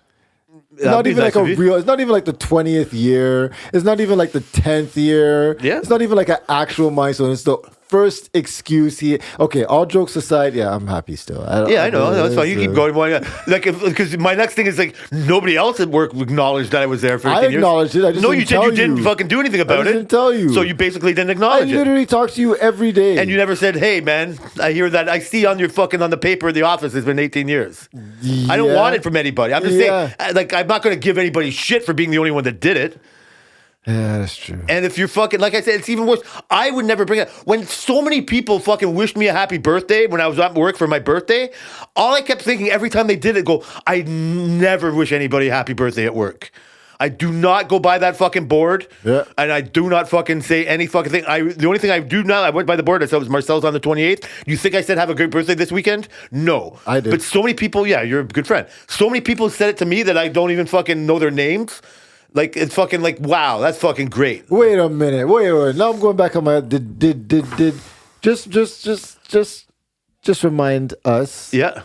It's not even like it's not even like the 20th year. It's not even like the 10th year. Yeah. It's not even like an actual milestone. It's the first excuse here. Okay, all jokes aside, yeah, I'm happy still. I know. That's fine. You keep going. Like, because my next thing is like, nobody else at work acknowledged that I was there for 18 years. I acknowledged it. I just no, didn't you tell did. You didn't fucking do anything about it. I didn't tell you. So you basically didn't I acknowledge it. literally talk to you every day. And you never said, hey, man, I hear that. I see on your fucking, on the paper in the office, it's been 18 years. I don't want it from anybody. I'm just saying, like, I'm not going to give anybody shit for being the only one that did it. Yeah, that's true. And if you're fucking, like I said, it's even worse. I would never bring it. When so many people fucking wished me a happy birthday when I was at work for my birthday, all I kept thinking every time they did it, I never wish anybody a happy birthday at work. I do not go by that fucking board. Yeah. And I do not fucking say any fucking thing. The only thing I do now, I went by the board. I said it was Marcel's on the 28th. You think I said have a great birthday this weekend? No. I did. But so many people, yeah, you're a good friend. So many people said it to me that I don't even fucking know their names. Like, it's fucking like, wow, that's fucking great. Wait a minute. Wait. Now I'm going back on my just remind us. Yeah.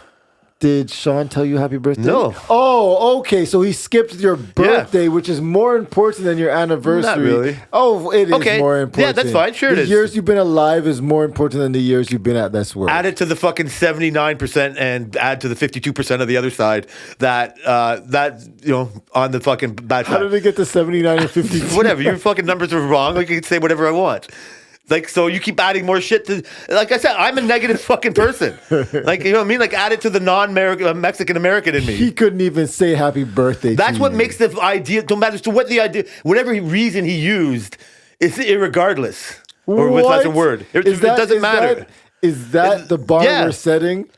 Did Sean tell you happy birthday? No. Oh, okay. So he skipped your birthday, which is more important than your anniversary. Not really. Oh, it is Okay. more important. Yeah, that's fine. Sure it the is. years you've been alive is more important than the years you've been at this work. Add it to the fucking 79% and add to the 52% of the other side that you know, on the fucking bad How side. did it get to 79 and 52? Whatever, your fucking numbers are wrong. Like, you can say whatever I want. Like, so you keep adding more shit to, like I said, I'm a negative fucking person. Like, you know what I mean? Like, add it to the non-American, Mexican American in me. He couldn't even say happy birthday. That's to what you. makes the idea, don't matter to what the idea, whatever reason he used, it's irregardless. Or with What? that's a word. It doesn't matter. Is that the bar yeah. we're setting?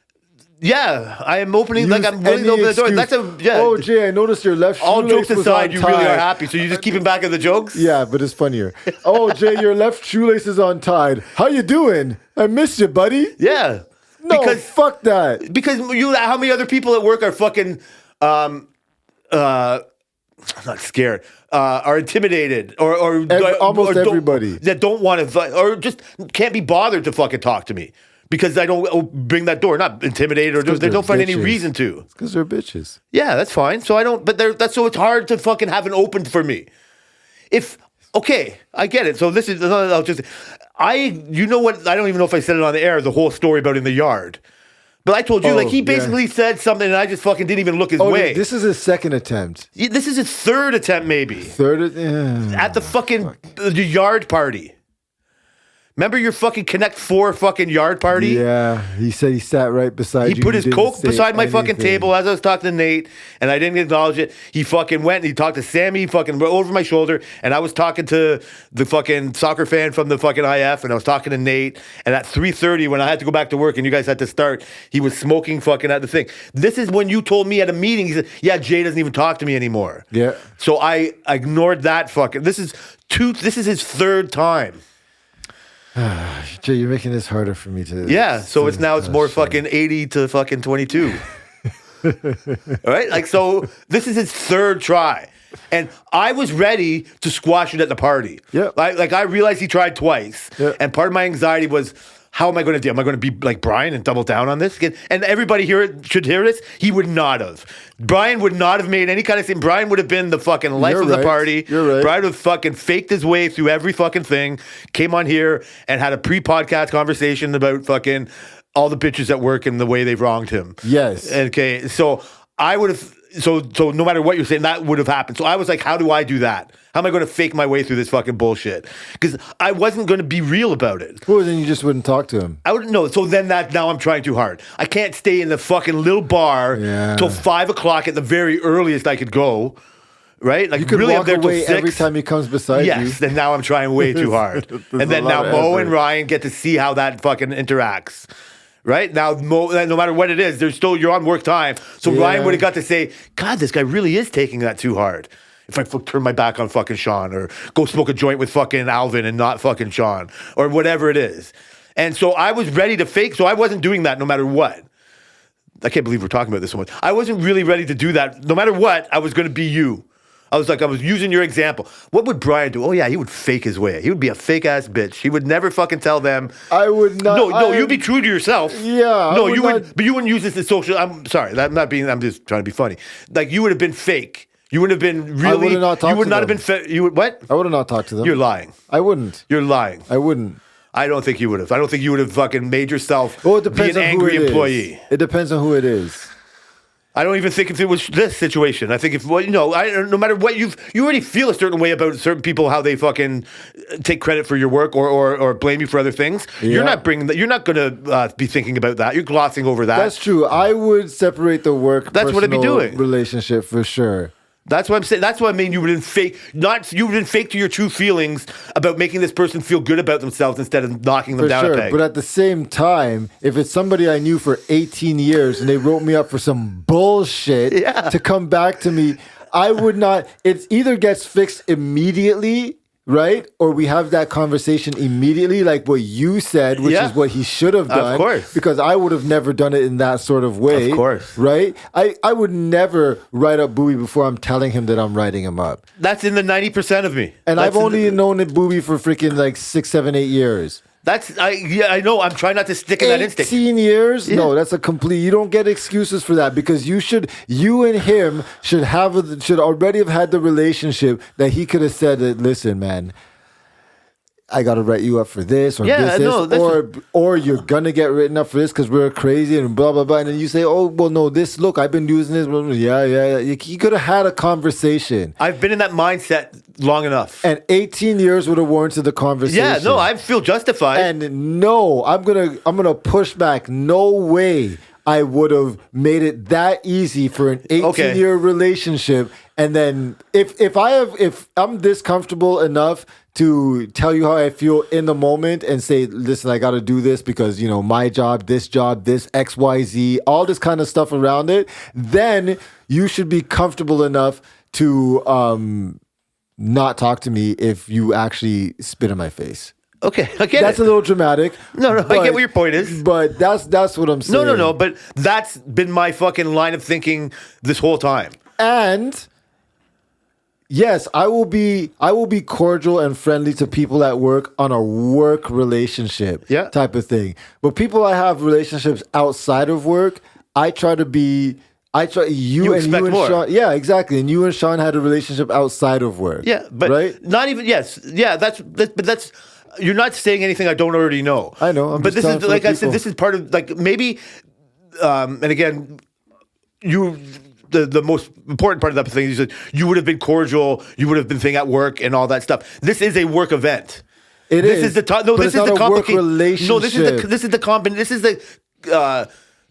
Yeah, I am opening, like, Use I'm willing to any open the door. excuse. That's yeah. Oh, Jay, I noticed your left All shoelace jokes was aside, on you really tie. are happy. So you just keep him back at the jokes? Yeah, but it's funnier. Oh, Jay, your left shoelace is untied. How you doing? I missed you, buddy. Yeah. No, fuck that. Because how many other people at work are fucking, I'm not scared, are intimidated or Almost or don't- everybody. that don't want to, or just can't be bothered to fucking talk to me because I don't bring that door. Not intimidated or they they're don't find any bitches. reason to. It's because they're bitches. Yeah, that's fine. So I don't, but that's so it's hard to fucking have an open for me. Okay, I get it. So this is, I'll just, you know what, I don't even know if I said it on the air, the whole story about in the yard. But I told you, like, he basically said something and I just fucking didn't even look his way. This is his second attempt. This is his third attempt, maybe. At the fucking the yard party. Remember your fucking Connect 4 fucking yard party? Yeah, he said he sat right beside you. He put his didn't Coke say beside my fucking anything. table as I was talking to Nate, and I didn't acknowledge it. He fucking went and he talked to Sammy fucking over my shoulder, and I was talking to the fucking soccer fan from the fucking IF, and I was talking to Nate, and at 3:30 when I had to go back to work and you guys had to start, he was smoking fucking at the thing. This is when you told me at a meeting, he said, yeah, Jay doesn't even talk to me anymore. Yeah. So I ignored that fucking, this is his third time. Jay, you're making this harder for me to. Yeah, so it's more fucking 80 to fucking 22. All right? Like, so this is his third try. And I was ready to squash it at the party. Yeah. Like I realized he tried twice. Yeah. And part of my anxiety was, how am I going to do? Am I going to be like Brian and double down on this? And everybody should hear this. He would not have. Brian would not have made any kind of thing. Brian would have been the fucking life You're of the right. party. You're right. Brian would have fucking faked his way through every fucking thing, came on here and had a pre-podcast conversation about fucking all the bitches at work and the way they've wronged him. Yes. Okay, so I would have, So no matter what you're saying, that would have happened. So I was like, how do I do that? How am I going to fake my way through this fucking bullshit? Because I wasn't going to be real about it. Well, then you just wouldn't talk to him. I wouldn't know. So then now I'm trying too hard. I can't stay in the fucking little bar till 5 o'clock at the very earliest I could go. Right? Like You could really walk I'm there away till 6. every time he comes beside you. Yes, and now I'm trying way too hard. And then a now lot of Mo effort. and Ryan get to see how that fucking interacts. Right? Now, no matter what it is, you're on work time. So Ryan would have got to say, God, this guy really is taking that too hard. If I turn my back on fucking Sean or go smoke a joint with fucking Alvin and not fucking Sean or whatever it is. And so I was ready to fake. So I wasn't doing that no matter what. I can't believe we're talking about this so much. I wasn't really ready to do that. No matter what, I was going to be you. I was using your example. What would Brian do? Oh yeah, he would fake his way. He would be a fake ass bitch. He would never fucking tell them. I would not. No, you'd be true to yourself. Yeah. No, you would, but you wouldn't use this as social. I'm sorry, I'm just trying to be funny. Like you would have been fake. You would have been really. I would have not talked You would to not have them. been. You would what? I would have not talked to them. You're lying. I wouldn't. You're lying. I wouldn't. I don't think you would have. I don't think you would have fucking made yourself Well, it be depends an on angry who it employee. is. It depends on who it is. I don't even think if it was this situation. I think if no matter what you already feel a certain way about certain people, how they fucking take credit for your work or blame you for other things. Yeah. You're not bringing that. You're not going to be thinking about that. You're glossing over that. That's true. I would separate the work. That's what I'd be personal doing. Relationship for sure. That's what I'm saying. That's what I mean. You wouldn't fake. You wouldn't fake to your true feelings about making this person feel good about themselves instead of knocking them For down sure. a peg. But at the same time, if it's somebody I knew for 18 years and they wrote me up for some bullshit to come back to me, I would not. It either gets fixed immediately, right? Or we have that conversation immediately, like what you said, which is what he should have done. Of course. Because I would have never done it in that sort of way. Of course. Right? I would never write up Booby before I'm telling him that I'm writing him up. That's in the 90% of me. And That's I've only known Booby for freaking like 6, 7, 8 years. I know. I'm trying not to stick in that instinct. 18 years? No, that's a complete. You don't get excuses for that because you and him should already have had the relationship that he could have said that. Listen, man, I got to write you up for this or or you're gonna get written up for this because we're crazy and blah blah blah. And then you say, oh well, no, this look, I've been using this. Yeah. You could have had a conversation. I've been in that mindset long enough. And 18 years would have warranted the conversation. Yeah, no, I feel justified. And no, I'm gonna push back. No way I would have made it that easy for an 18-year relationship. And then if I'm this comfortable enough to tell you how I feel in the moment and say, listen, I got to do this because, my job, this X, Y, Z, all this kind of stuff around it, then you should be comfortable enough to not talk to me if you actually spit in my face. Okay, I get That's it. a little dramatic. No, I get what your point is. But that's what I'm saying. No, but that's been my fucking line of thinking this whole time. And yes, I will be cordial and friendly to people at work on a work relationship type of thing. But people I have relationships outside of work, I try to be. You and more. Sean. Yeah, exactly. And you and Sean had a relationship outside of work. Yeah, but right? not even. Yes, yeah. That's. You're not saying anything I don't already know. I know. But this is like I said. This is part of like maybe. And again, the most important part of that thing is that you would have been cordial. You would have been thing at work and all that stuff. This is a work event. This is the complicated relationship. No,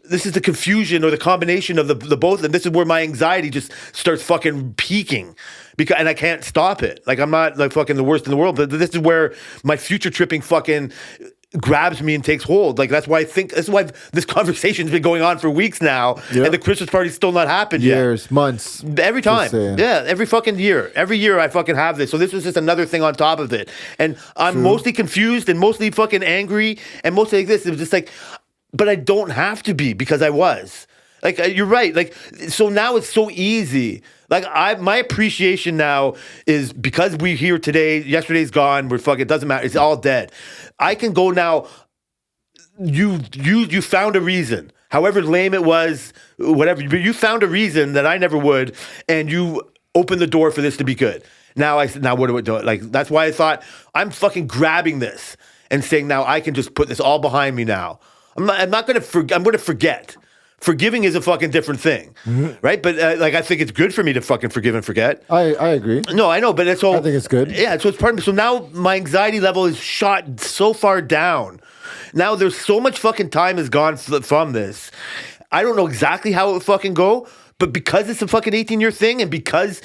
this is the confusion or the combination of the both, and this is where my anxiety just starts fucking peaking and I can't stop it. Like I'm not like fucking the worst in the world, but this is where my future tripping fucking grabs me and takes hold. Like that's why this conversation's been going on for weeks now, and the Christmas party's still not happened yet. Years, months, every time. Yeah, every fucking year. Every year I fucking have this. So this was just another thing on top of it, and I'm mostly confused and mostly fucking angry and mostly like this. It was just like. But I don't have to be because I was. Like, you're right. Like, so now it's so easy. Like, my appreciation now is because we're here today, yesterday's gone, it doesn't matter. It's all dead. I can go now. You found a reason. However lame it was, whatever. But you found a reason that I never would, and you opened the door for this to be good. Now what do I do? Like, that's why I thought, I'm fucking grabbing this and saying, now I can just put this all behind me now. I'm going to forget Forgiving is a fucking different thing, right? But like, I think it's good for me to fucking forgive and forget. I agree. No, I know, but it's all. I think it's good. Yeah, so it's part of me. So now my anxiety level is shot so far down. Now there's so much fucking time has gone from this. I don't know exactly how it would fucking go, but because it's a fucking 18-year thing, and because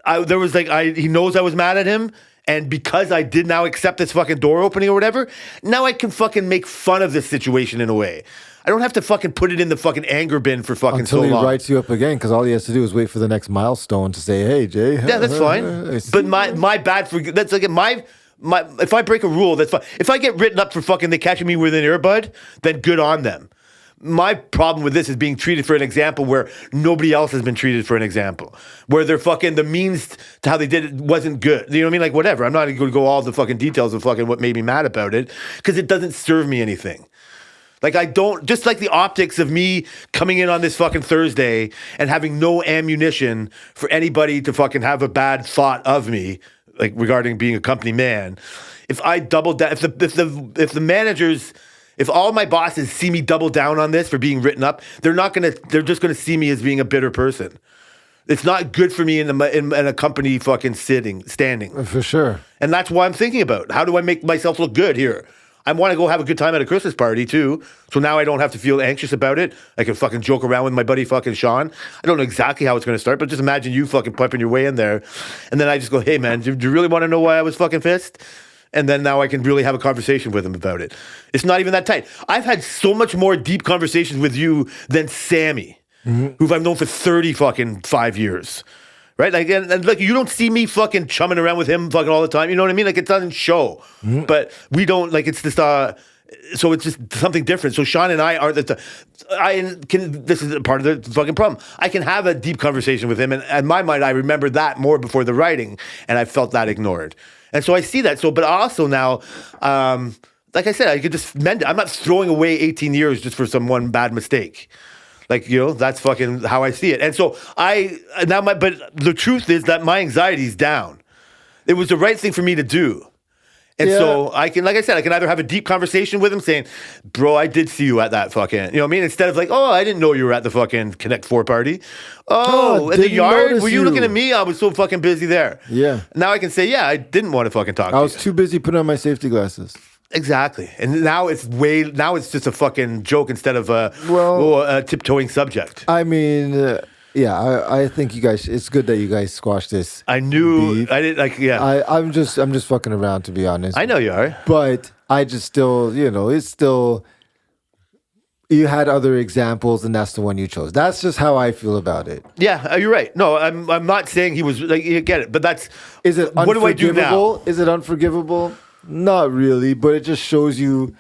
he knows I was mad at him. And because I did now accept this fucking door opening or whatever, now I can fucking make fun of this situation in a way. I don't have to fucking put it in the fucking anger bin for fucking Until so long. he writes you up again, because all he has to do is wait for the next milestone to say, "Hey, Jay." Yeah, that's fine. But my bad for that's like my if I break a rule, that's fine. If I get written up for fucking they catching me with an earbud, then good on them. My problem with this is being treated for an example where nobody else has been treated for an example. Where they're fucking, the means to how they did it wasn't good. You know what I mean? Like, whatever. I'm not going to go all the fucking details of fucking what made me mad about it, because it doesn't serve me anything. Like, I don't, just like the optics of me coming in on this fucking Thursday and having no ammunition for anybody to fucking have a bad thought of me, like regarding being a company man. If I double down, if the managers, if all my bosses see me double down on this for being written up, they're just gonna see me as being a bitter person. It's not good for me in a company fucking standing. For sure. And that's why I'm thinking about, how do I make myself look good here? I want to go have a good time at a Christmas party too, so now I don't have to feel anxious about it. I can fucking joke around with my buddy fucking Sean. I don't know exactly how it's going to start, but just imagine you fucking piping your way in there, and then I just go, "Hey man, do you really want to know why I was fucking pissed?" And then now I can really have a conversation with him about it. It's not even that tight. I've had so much more deep conversations with you than Sammy, who I've known for 5 years. Right? Like, and like, you don't see me fucking chumming around with him fucking all the time. You know what I mean? Like, it doesn't show. But we don't, like, it's just, so it's just something different. So Sean and I are, this is part of the fucking problem. I can have a deep conversation with him, and in my mind, I remember that more before the writing, and I felt that ignored. And so I see that. So, but also now, like I said, I could just mend it. I'm not throwing away 18 years just for some one bad mistake. Like, you know, that's fucking how I see it. And so but the truth is that my anxiety is down. It was the right thing for me to do. And so I can, like I said, I can either have a deep conversation with him saying, "Bro, I did see you at that fucking," you know what I mean? Instead of like, "Oh, I didn't know you were at the fucking Connect 4 party. Oh, at the yard? Were you looking at me? I was so fucking busy there." Yeah. Now I can say, "Yeah, I didn't want to fucking talk to you." I was too busy putting on my safety glasses. Exactly. And now it's just a fucking joke instead of a tiptoeing subject. I mean, I think you guys, it's good that you guys squashed this. I knew, beef. I didn't, like, yeah. I'm just fucking around, to be honest. I know you are. But I just still, it's still, you had other examples and that's the one you chose. That's just how I feel about it. Yeah, you're right. No, I'm not saying he was, like, you get it, but Is it unforgivable? What do I do now? Is it unforgivable? Not really, but it just shows you,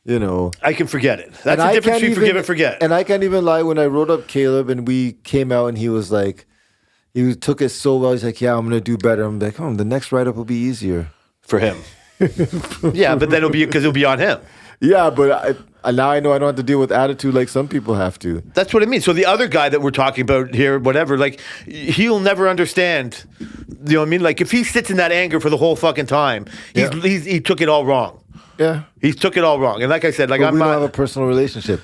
I can forget it. That's the difference between forgive and forget. And I can't even lie, when I wrote up Caleb and we came out and he was like, he took it so well. He's like, "Yeah, I'm going to do better." I'm like, "Oh, the next write-up will be easier." For him. Yeah, but then it'll be on him. Yeah, but now I know I don't have to deal with attitude like some people have to. That's what I mean. So the other guy that we're talking about here, whatever, like, he'll never understand. You know what I mean? Like, if he sits in that anger for the whole fucking time, he took it all wrong. Yeah, he took it all wrong. And like I said, like, we don't have a personal relationship.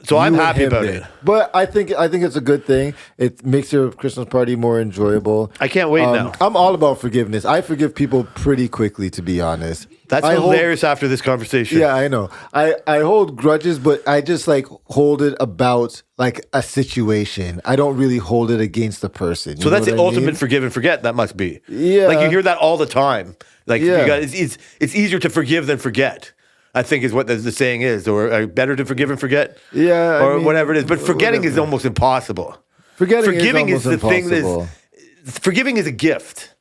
So I'm happy about it. But I think it's a good thing. It makes your Christmas party more enjoyable. I can't wait now. I'm all about forgiveness. I forgive people pretty quickly, to be honest. That's hilarious after this conversation. Yeah, I know. I hold grudges, but I just like hold it about like a situation. I don't really hold it against the person. So that's the ultimate forgive and forget. That must be. Yeah. Like, you hear that all the time. Like, you guys, it's easier to forgive than forget, I think, is what the saying is, or better to forgive and forget. Yeah, or whatever it is. But forgetting is almost impossible. Forgiving is the impossible. thing. Forgiving is a gift.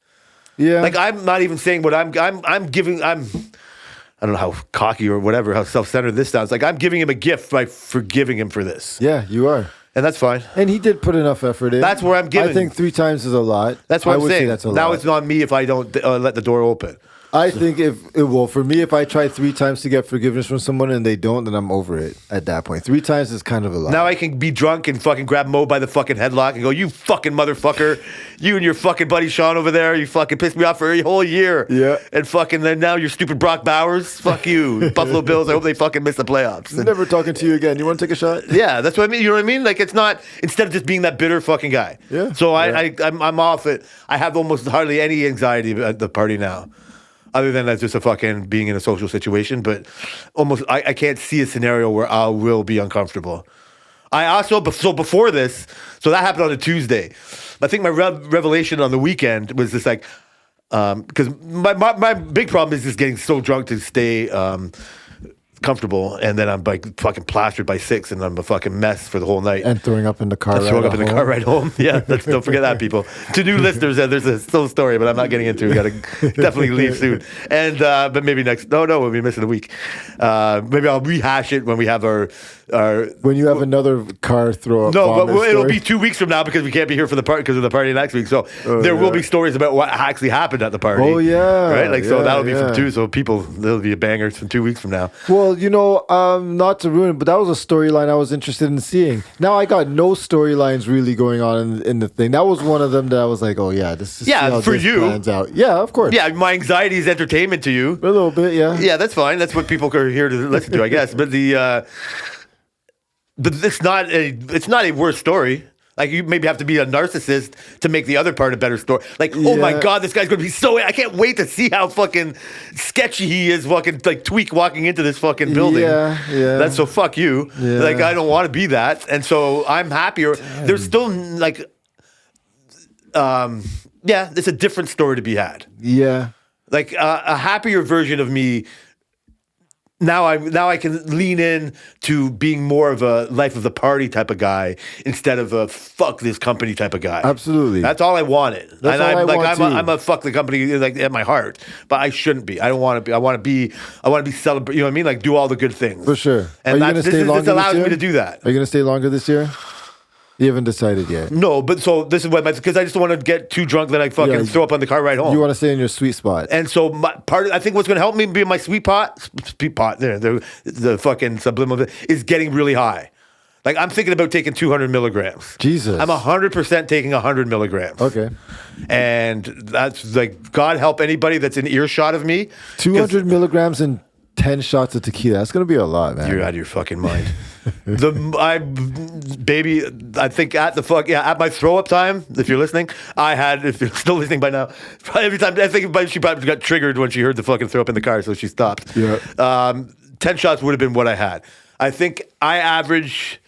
Yeah. Like, I'm not even saying what I'm giving. I don't know how cocky or whatever, how self-centered this sounds. Like, I'm giving him a gift by forgiving him for this. Yeah, you are. And that's fine. And he did put enough effort in. That's where I'm giving. I think 3 times is a lot. That's what I'm saying. That's a lot. Now it's not me if I don't let the door open. I think for me, if I try 3 times to get forgiveness from someone and they don't, then I'm over it at that point. 3 times is kind of a lot. Now I can be drunk and fucking grab Mo by the fucking headlock and go, you fucking motherfucker. You and your fucking buddy Sean over there, you fucking pissed me off for a whole year. Yeah. And fucking then now you're stupid Brock Bowers. Fuck you. Buffalo Bills, I hope they fucking miss the playoffs. And, Never talking to you again. You want to take a shot? yeah, that's what I mean. You know what I mean? Like it's not, instead of just being that bitter fucking guy. Yeah. So I'm off it. I have almost hardly any anxiety at the party now. Other than that's just a fucking being in a social situation, but almost I can't see a scenario where I will be uncomfortable. I also before this, so that happened on a Tuesday. I think my revelation on the weekend was just like because my big problem is just getting so drunk to stay comfortable, and then I'm like fucking plastered by 6, and I'm a fucking mess for the whole night. And throwing up in the car. Throwing up in the car ride home. Yeah, don't forget that, people. To new listeners, there's a still story, but I'm not getting into it. We got to definitely leave soon. And but maybe next. No, we'll be missing a week. Maybe I'll rehash it when we have our. When you have another car throw up. No, but it'll story. be 2 weeks from now because we can't be here for the party because of the party next week. So there will be stories about what actually happened at the party. Oh yeah, right. Like so that'll be yeah. from 2. So there'll be a banger from 2 weeks from now. Well, not to ruin it, but that was a storyline I was interested in seeing. Now I got no storylines really going on in the thing. That was one of them that I was like, oh yeah, this is how for this you. plans out. Yeah, of course. Yeah, my anxiety is entertainment to you. A little bit, yeah. Yeah, that's fine. That's what people are here to listen to, I guess. But but it's not a worse story. Like you maybe have to be a narcissist to make the other part a better story. Like, oh my God, this guy's gonna be I can't wait to see how fucking sketchy he is fucking like tweak walking into this fucking building. Yeah. That's so fuck you. Yeah. Like I don't want to be that. And so I'm happier. There's still like it's a different story to be had. Yeah. Like a happier version of me. Now I can lean in to being more of a life of the party type of guy instead of a fuck this company type of guy. Absolutely. That's all I wanted. That's all I want too. I'm a fuck the company like at my heart, but I shouldn't be. I don't want to be. I want to be celebrate. You know what I mean? Like do all the good things For sure. And Are you this allows me to do that. Are you gonna stay longer this year? You haven't decided yet. No, but so this is what because I just don't want to get too drunk that I fucking throw up on the car ride home. You want to stay in your sweet spot. And so I think what's going to help me be in my sweet pot, the fucking subliminal is getting really high. Like I'm thinking about taking 200 milligrams. Jesus. I'm 100% taking 100 milligrams. Okay. And that's like, God help anybody that's in earshot of me. 200 milligrams and 10 shots of tequila. That's going to be a lot, man. You're out of your fucking mind. I think at my throw up time, if you're listening, if you're still listening by now, probably every time I think she probably got triggered when she heard the fucking throw up in the car, so she stopped. Yeah. 10 shots would have been what I had. I think I average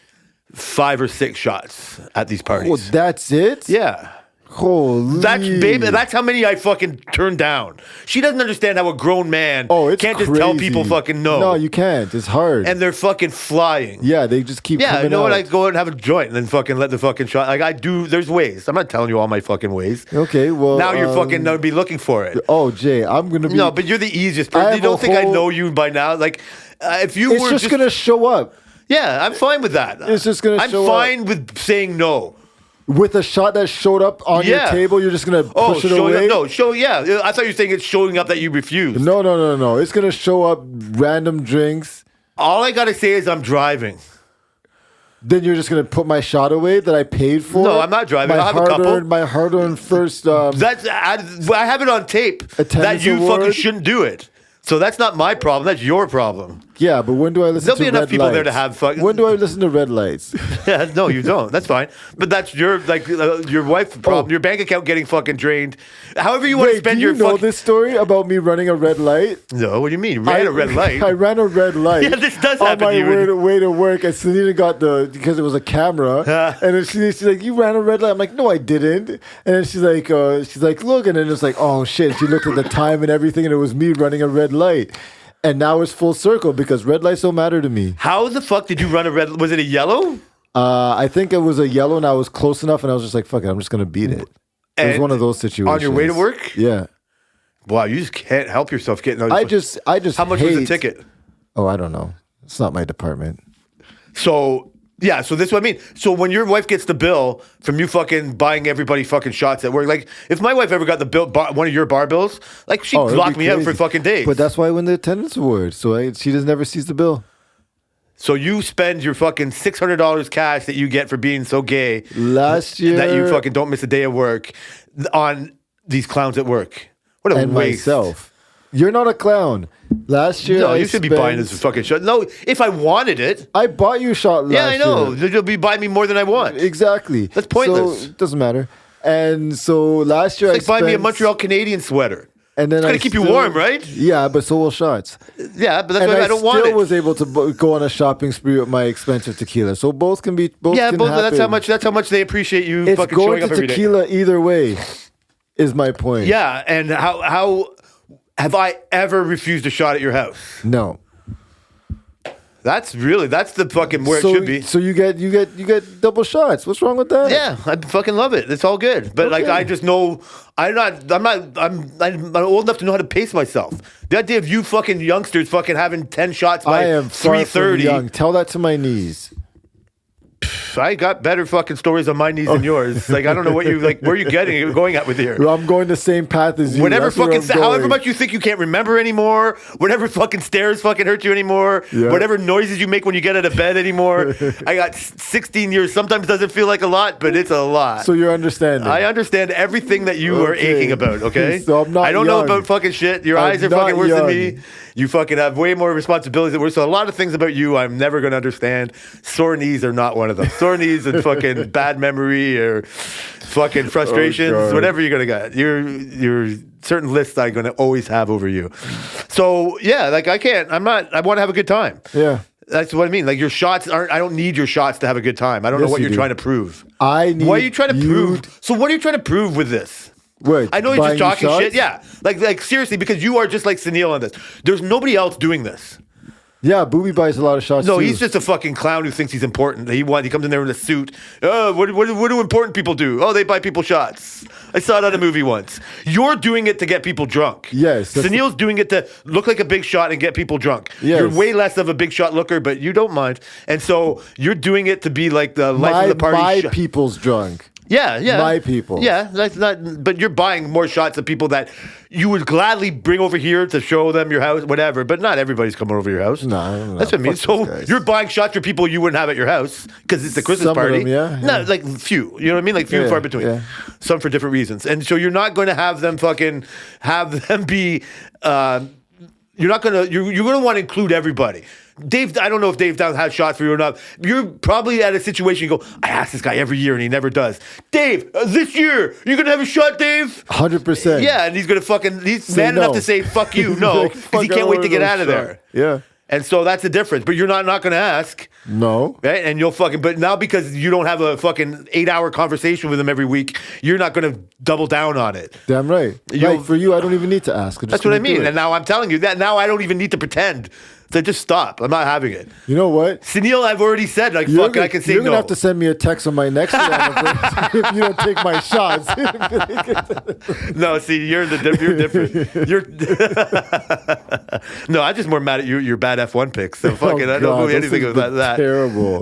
5 or 6 shots at these parties. Oh, that's it? Yeah. Holy. That's how many I fucking turned down. She doesn't understand how a grown man it's can't crazy. just tell people fucking no. No, you can't. It's hard. And they're fucking flying. Yeah, they just keep coming you know what? out. I go out and have a joint and then fucking let the fucking shot. Like I do, there's ways. I'm not telling you all my fucking ways. Okay, well. Now you're fucking going to be looking for it. Oh, Jay, I'm going to be. No, but you're the easiest person. You don't think I know you by now? Like, if you It's were just going to show up. Yeah, I'm fine with that. It's just going to show I'm up. fine with saying no. With a shot that showed up on your table, you're just going to push it away? I thought you were saying it's showing up that you refused. No. It's going to show up random drinks. All I got to say is I'm driving. Then you're just going to put my shot away that I paid for? No, I'm not driving. I'll have a couple. My hard-earned first... I have it on tape that you fucking shouldn't do it. So that's not my problem. That's your problem. Yeah, but when do I listen There'll to be enough red people lights? there to have fun. When do I listen to red lights? Yeah, no, you don't. That's fine. But that's your wife's problem. Your bank account getting fucking drained. However you want to spend your do you know this story about me running a red light? No, what do you mean? You ran a red light? I ran a red light. Yeah, this does on happen my to you. way to work, and Selena got because it was a camera, and then she's like, "You ran a red light." I'm like, "No, I didn't." And then she's like, "Look," and then it's like, "Oh shit!" She looked at the time and everything, and it was me running a red light. And now it's full circle because red lights don't matter to me. How the fuck did you run a red? Was it a yellow? I think it was a yellow, and I was close enough, and I was just like, "Fuck it, I'm just gonna beat it." It was one of those situations. On your way to work? Yeah. Wow, you just can't help yourself getting. I just. How much was the ticket? Oh, I don't know. It's not my department. So Yeah, so this is what I mean. So when your wife gets the bill from you fucking buying everybody fucking shots at work, like if my wife ever got the bill, one of your bar bills, like she'd it'd lock be me out for crazy. fucking days. But that's why I win the attendance award. So she just never sees the bill. So you spend your fucking $600 cash that you get for being so gay Last year, that you fucking don't miss a day of work on these clowns at work. What a and waste. myself. You're not a clown. Last year, No, you should be buying this fucking shot. No, if I wanted it. I bought you a shot last Yeah, I know. year. You'll be buying me more than I want. Exactly. That's pointless. So it doesn't matter. And so last year, It's like buying me a Montreal Canadian sweater. And then It's gonna keep you warm, right? Yeah, but so will shots. Yeah, but that's And why I don't want still it. was able to go on a shopping spree with my expensive tequila. So both can be both. Yeah, can both. That's how happen. much they appreciate you It's fucking going showing to up every day. tequila either way. Is my point. Yeah, and how have I ever refused a shot at your house? No. That's the fucking where so, it should be. So you get double shots. What's wrong with that? Yeah, I fucking love it. It's all good. But like Okay. I just know I'm old enough to know how to pace myself. The idea of you fucking youngsters fucking having 10 shots I by am far from 3:30. young. Tell that to my knees. I got better fucking stories on my knees than yours. Like I don't know what you like. Where are you going at with here? Well, I'm going the same path as you. Whatever That's where fucking, I'm however going. much you think you can't remember anymore, whatever fucking stairs fucking hurt you anymore, Yeah. whatever noises you make when you get out of bed anymore. I got 16 years. Sometimes doesn't feel like a lot, but it's a lot. So you're understanding. I understand everything that you are Okay. aching about, okay? So I'm not I don't know young. about fucking shit. Your I'm eyes are not fucking worse than me. young. You fucking have way more responsibilities than we're. So a lot of things about you I'm never going to understand. Sore knees are not one of them. Sore knees and fucking bad memory or fucking frustrations, God. whatever you're going to get. You're certain lists I'm going to always have over you. So yeah, like I want to have a good time. Yeah. That's what I mean. Like your shots aren't. I don't need your shots to have a good time. I don't know Yes, what you you're do. trying to prove. I need. What are you trying to you- prove? So what are you trying to prove with this? What, I know you're buying just you talking shots? shit. Yeah, like seriously, because you are just like Sunil on this. There's nobody else doing this. Yeah, Booby buys a lot of shots. No, too. he's just a fucking clown who thinks he's important. He comes in there in a suit. Oh, what do important people do? Oh, they buy people shots. I saw it on a movie once. You're doing it to get people drunk. Yes, that's Sunil's doing it to look like a big shot and get people drunk. Yes. You're way less of a big shot looker, but you don't mind. And so you're doing it to be like the life of the party. My shot. people's drunk. Yeah. My people. Yeah, that's not. But you're buying more shots of people that you would gladly bring over here to show them your house, whatever. But not everybody's coming over your house. No. That's what I mean. Fuck So those guys. you're buying shots for people you wouldn't have at your house because it's a Christmas Some of party. them, yeah. No, like few. You know what I mean? Like few and Yeah, far between. yeah. Some for different reasons. And so you're not going to have them be. You're not gonna. You're gonna want to include everybody. Dave, I don't know if Dave Down has shots for you or not. You're probably at a situation you go, I ask this guy every year and he never does. Dave, this year, you gonna have a shot, Dave? 100%. Yeah, and he's gonna he's Say man enough no. to say fuck you, no, Like, because fuck, he I can't don't wait to wanna get go out of shot. there. Yeah. And so that's the difference. But you're not gonna ask. No. Right? And you'll but now because you don't have a fucking 8-hour conversation with him every week, you're not gonna double down on it. Damn right. You'll- Like for you, I don't even need to ask. That's what I mean. And now I'm telling you that now I don't even need to pretend. So just stop. I'm not having it. You know what? Sunil, I've already said, like, You're fuck, gonna, I can say you're no. gonna have to send me a text on my next one if you don't take my shots. No, see, you're different. You're no, I'm just more mad at you. Your bad F1 picks. So fucking, I don't God, know this anything has about been that. Terrible.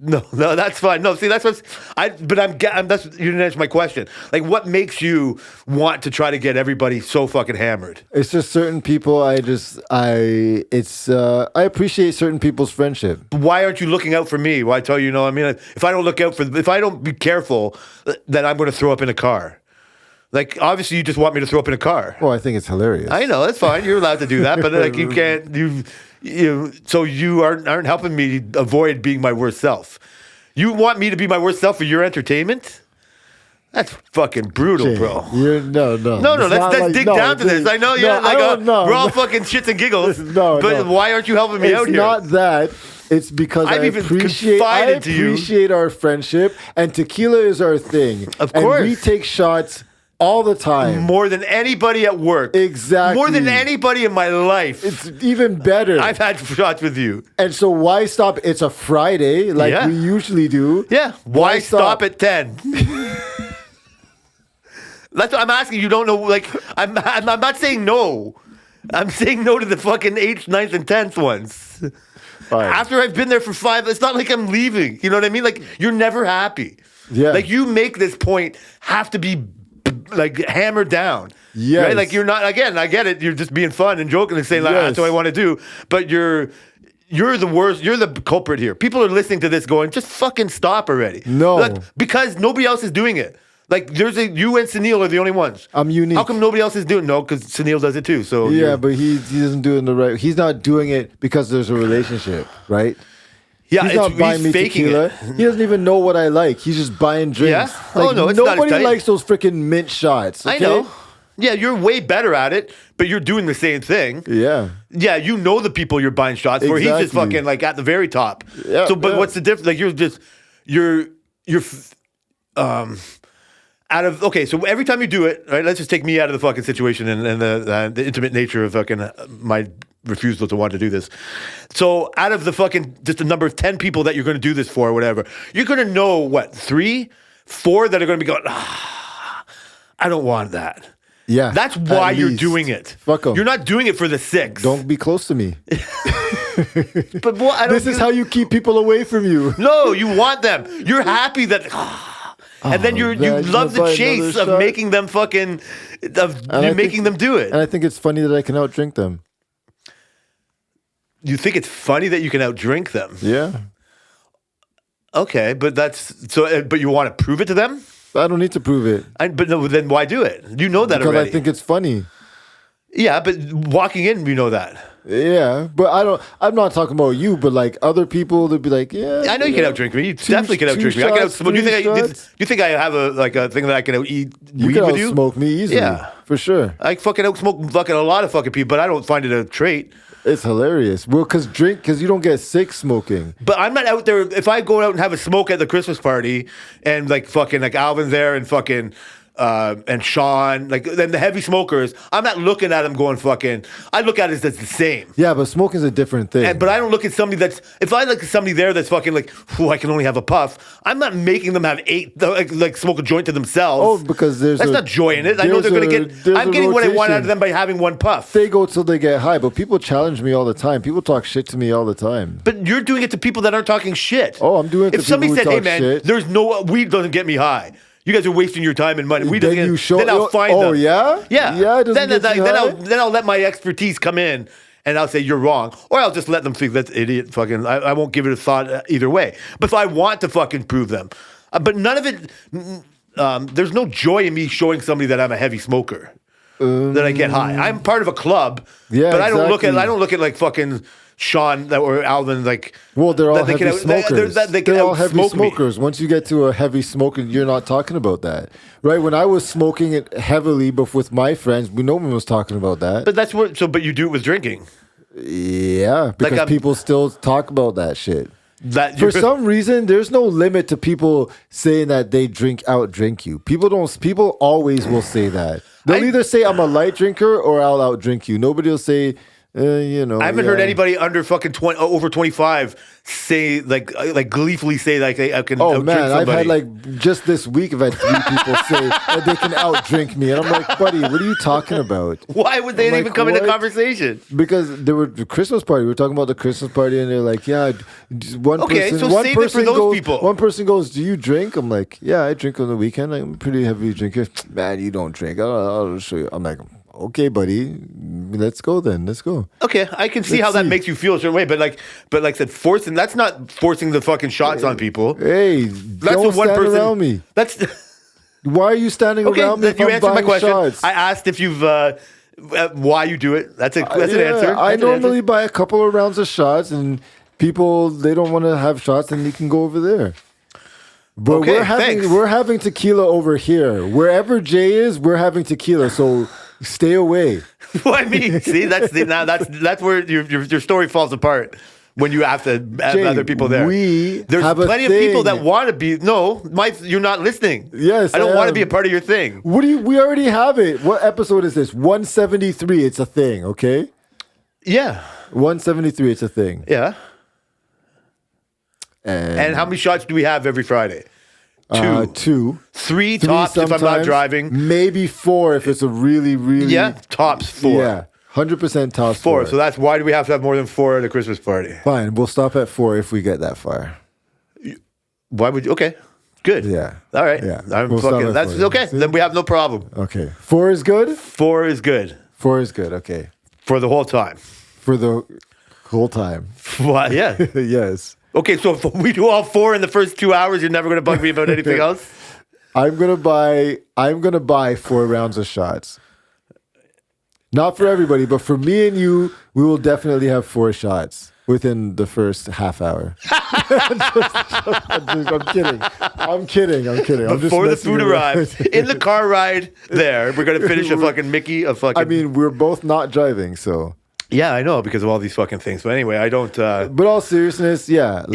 No, that's fine. No, see, that's what's that's you didn't answer my question. Like, what makes you want to try to get everybody so fucking hammered? It's just certain people. I appreciate certain people's friendship. Why aren't you looking out for me? Why tell you no? I mean, if I don't be careful, then I'm going to throw up in a car. Like, obviously, you just want me to throw up in a car. Well, I think it's hilarious. I know, that's fine. You're allowed to do that, but like you can't. So you aren't helping me avoid being my worst self. You want me to be my worst self for your entertainment? That's fucking brutal, Jay, bro. No. No, It's not let's like- dig no, down to this. dude. I know No, you're I like don't know. we're all fucking shits and giggles. No, but no. why aren't you helping me out It's here? not that. It's because I've I even appreciate confided to you. our friendship, and tequila is our thing. Of And course. we take shots all the time. More than anybody at work. Exactly. More than anybody in my life. It's even better. I've had shots with you. And so why stop? It's a Friday, like Yeah. we usually do. Yeah. Why stop at 10? That's what I'm asking. You don't know. Like, I'm not saying no. I'm saying no to the fucking 8th, 9th, and 10th ones. 5. After I've been there for 5, it's not like I'm leaving. You know what I mean? Like, you're never happy. Yeah. Like, you make this point have to be like hammered down. Yes. Right? Like, you're not, again, I get it. You're just being fun and joking and saying, like, that's what I want to do. But you're the worst. You're the culprit here. People are listening to this going, just fucking stop already. No. Like, because nobody else is doing it. Like, you and Sunil are the only ones. I'm unique. How come nobody else is doing it? No, because Sunil does it too. So Yeah, but he doesn't do it in the right. He's not doing it because there's a relationship, right? yeah, He's not buying me faking tequila. it. He doesn't even know what I like. He's just buying drinks. Yeah? Oh, no, it's not as nobody tight. likes those freaking mint shots. I okay? know. Yeah, you're way better at it, but you're doing the same thing. Yeah. Yeah, you know the people you're buying shots for. He's just Exactly. fucking like at the very top. Yeah, So, but yeah. what's the difference? Like you're out of okay. So every time you do it, right? Let's just take me out of the fucking situation and the intimate nature of fucking my refusal to want to do this. So out of the fucking just a number of 10 people that you're going to do this for, or whatever, you're going to know what 3, 4 that are going to be going. I don't want that. Yeah. That's why at you're least. doing it. Fuck 'em. You're not doing it for the 6. Don't be close to me. But what, I don't This is how you keep people away from you. No, you want them. You're happy that. And then you man, love you the buy chase another of shot? making them fucking I you making think- them do it. And I think it's funny that I can outdrink them. You think it's funny that you can outdrink them. Yeah. Okay, but that's so. But you want to prove it to them. I don't need to prove it. But no, then why do it? You know that Because already. I think it's funny. Yeah, but walking in, you know that. Yeah, but I'm not talking about you, but like other people, they'd be like, yeah. I know you can outdrink me. You definitely can outdrink me. I can outsmoke. You think I have a thing that I can eat You weed can with you? outsmoke me easily. Yeah. For sure. I fucking outsmoke fucking a lot of fucking people, but I don't find it a trait. It's hilarious. Well, because you don't get sick smoking. But I'm not out there. If I go out and have a smoke at the Christmas party and like fucking like Alvin's there and fucking and Sean, like then the heavy smokers, I'm not looking at them going fucking. I look at it as the same. Yeah, but smoking's a different thing. But I don't look at somebody that's. If I look at somebody there that's fucking like, I can only have a puff. I'm not making them have 8 like smoke a joint to themselves. Oh, because that's not joy in it. I know they're gonna get. I'm getting what I want out of them by having one puff. They go till they get high, but people challenge me all the time. People talk shit to me all the time. But you're doing it to people that aren't talking shit. Oh, I'm doing it to If somebody people said, who "Hey talk man, shit." there's no weed doesn't get me high. You guys are wasting your time and money. Weed doesn't Then get." you show. Then I'll find them. Oh yeah, Yeah. yeah. It doesn't Then, get you then high? I'll let my expertise come in and I'll say you're wrong, or I'll just let them think that's idiot. Fucking, I won't give it a thought either way. But if I want to fucking prove them, but none of it. There's no joy in me showing somebody that I'm a heavy smoker. That I get high. I'm part of a club. Yeah, but I don't look at. exactly. I don't look at like fucking Sean or Alvin like. Well, they're all that they heavy can out- they- smokers. they can They're all heavy outsmoke me. smokers. Once you get to a heavy smoker, you're not talking about that, right? When I was smoking it heavily, but with my friends, no one was talking about that. But that's what. So, but you do it with drinking. Yeah, because I'm- people still talk about that shit. That For you're- some reason, there's no limit to people saying that they outdrink you. People always will say that. They'll either say I'm a light drinker or I'll outdrink you. Nobody will say, I haven't heard anybody under fucking over 25 say like gleefully say like I can. Oh outdrink man, I've somebody. had like just this week I've had 3 people say that they can outdrink me, and I'm like, buddy, what are you talking about? Why would they I'm even like, come into what? conversation? Because there were the Christmas party. We were talking about the Christmas party, and they're like, "Yeah, one Okay, person." so one save it for person those goes, people. One person goes, "Do you drink?" I'm like, "Yeah, I drink on the weekend. I'm a pretty heavy drinker." Man, you don't drink. I'll show you. I'm like, "Okay, buddy, let's go then. Let's go." Okay, I can see Let's how that see. makes you feel a certain way, but like I said, forcing that's not forcing the fucking shots on people. Hey, That's don't the one stand person. around me. That's Why are you standing okay. around me? If You I'm answered my buying question. shots? I asked if you've why you do it. That's an answer. I That's an normally answer. buy a couple of rounds of shots, and people they don't want to have shots, and you can go over there. But Okay, we're thanks. having tequila over here. Wherever Jay is, we're having tequila. So stay away. Well, I mean, see, that's where your story falls apart when you have to have Jay, other people there. we have a plenty of people thing. that want to be. No, you're not listening. Yes, I don't I want to am. be a part of your thing. What do you? We already have it. What episode is this? 173. It's a thing. Okay. Yeah, 173. It's a thing. yeah. And how many shots do we have every Friday? 2. 2. 3 3 tops if I'm not sometimes, driving. Maybe 4 if it's a really, really. Yeah, tops 4. Yeah. 100% toss 4. So that's why do we have to have more than 4 at a Christmas party? Fine, we'll stop at 4 if we get that far. Why would you? Okay, good. Yeah. All right. Yeah. I'm We'll stop fucking. at That's 4. okay. See? Then we have no problem. Okay. 4 is good? 4 is good 4 is good, okay. for the whole time. For the whole time. What? Yeah. Yes. Okay, so if we do all 4 in the first 2 hours, you're never going to bug me about anything else? I'm gonna buy 4 rounds of shots. Not for everybody, but for me and you, we will definitely have 4 shots within the first half hour. I'm kidding. I'm kidding. I'm Before the just food messing around. arrives, in the car ride there, we're going to finish a fucking Mickey, a fucking... I mean, we're both not driving, so. Yeah, I know, because of all these fucking things. But anyway, I don't... But all seriousness, yeah.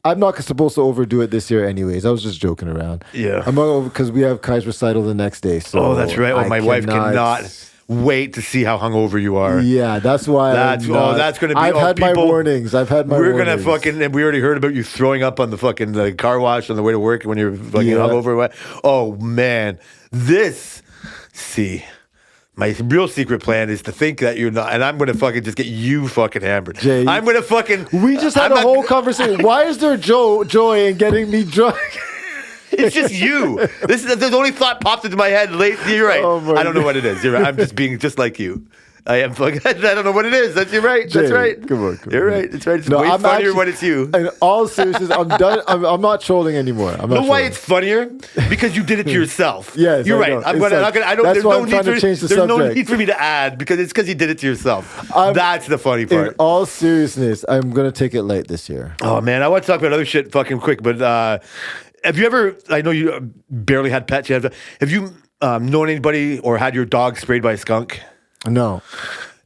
I'm not supposed to overdo it this year anyways. I was just joking around. Yeah. I'm not over because we have Kai's recital the next day. So Oh, that's right. Oh, my wife cannot wait to see how hungover you are. Yeah, that's why. That's going to be. I've had my warnings. We're gonna fucking, and we already heard about you throwing up on the fucking car wash on the way to work when you're fucking hungover. Oh man, my real secret plan is to think that you're not, and I'm gonna fucking just get you fucking hammered. Jay, I'm gonna fucking. We just had a whole conversation. Why is there joy in getting me drunk? It's just you. The only thought popped into my head late. You're right. Oh I don't know what it is. You're right. I'm just being just like you. I am fucking. I don't know what it is. You're right. Jay, That's right. Come on. You're right. It's right. It's way funnier when it's you. In all seriousness, I'm done. I'm not trolling anymore. You know why it's funnier? Because you did it to yourself. Yes, you're I right. know. I'm It's gonna. like- I don't. that's There's why no I'm trying to change the There's no subject. need for me to add because it's because you did it to yourself. That's the funny In part. all seriousness, I'm gonna take it light this year. Oh man, I want to talk about other shit fucking quick, but have you ever? I know you barely had pets. Have you known anybody or had your dog sprayed by a skunk? No.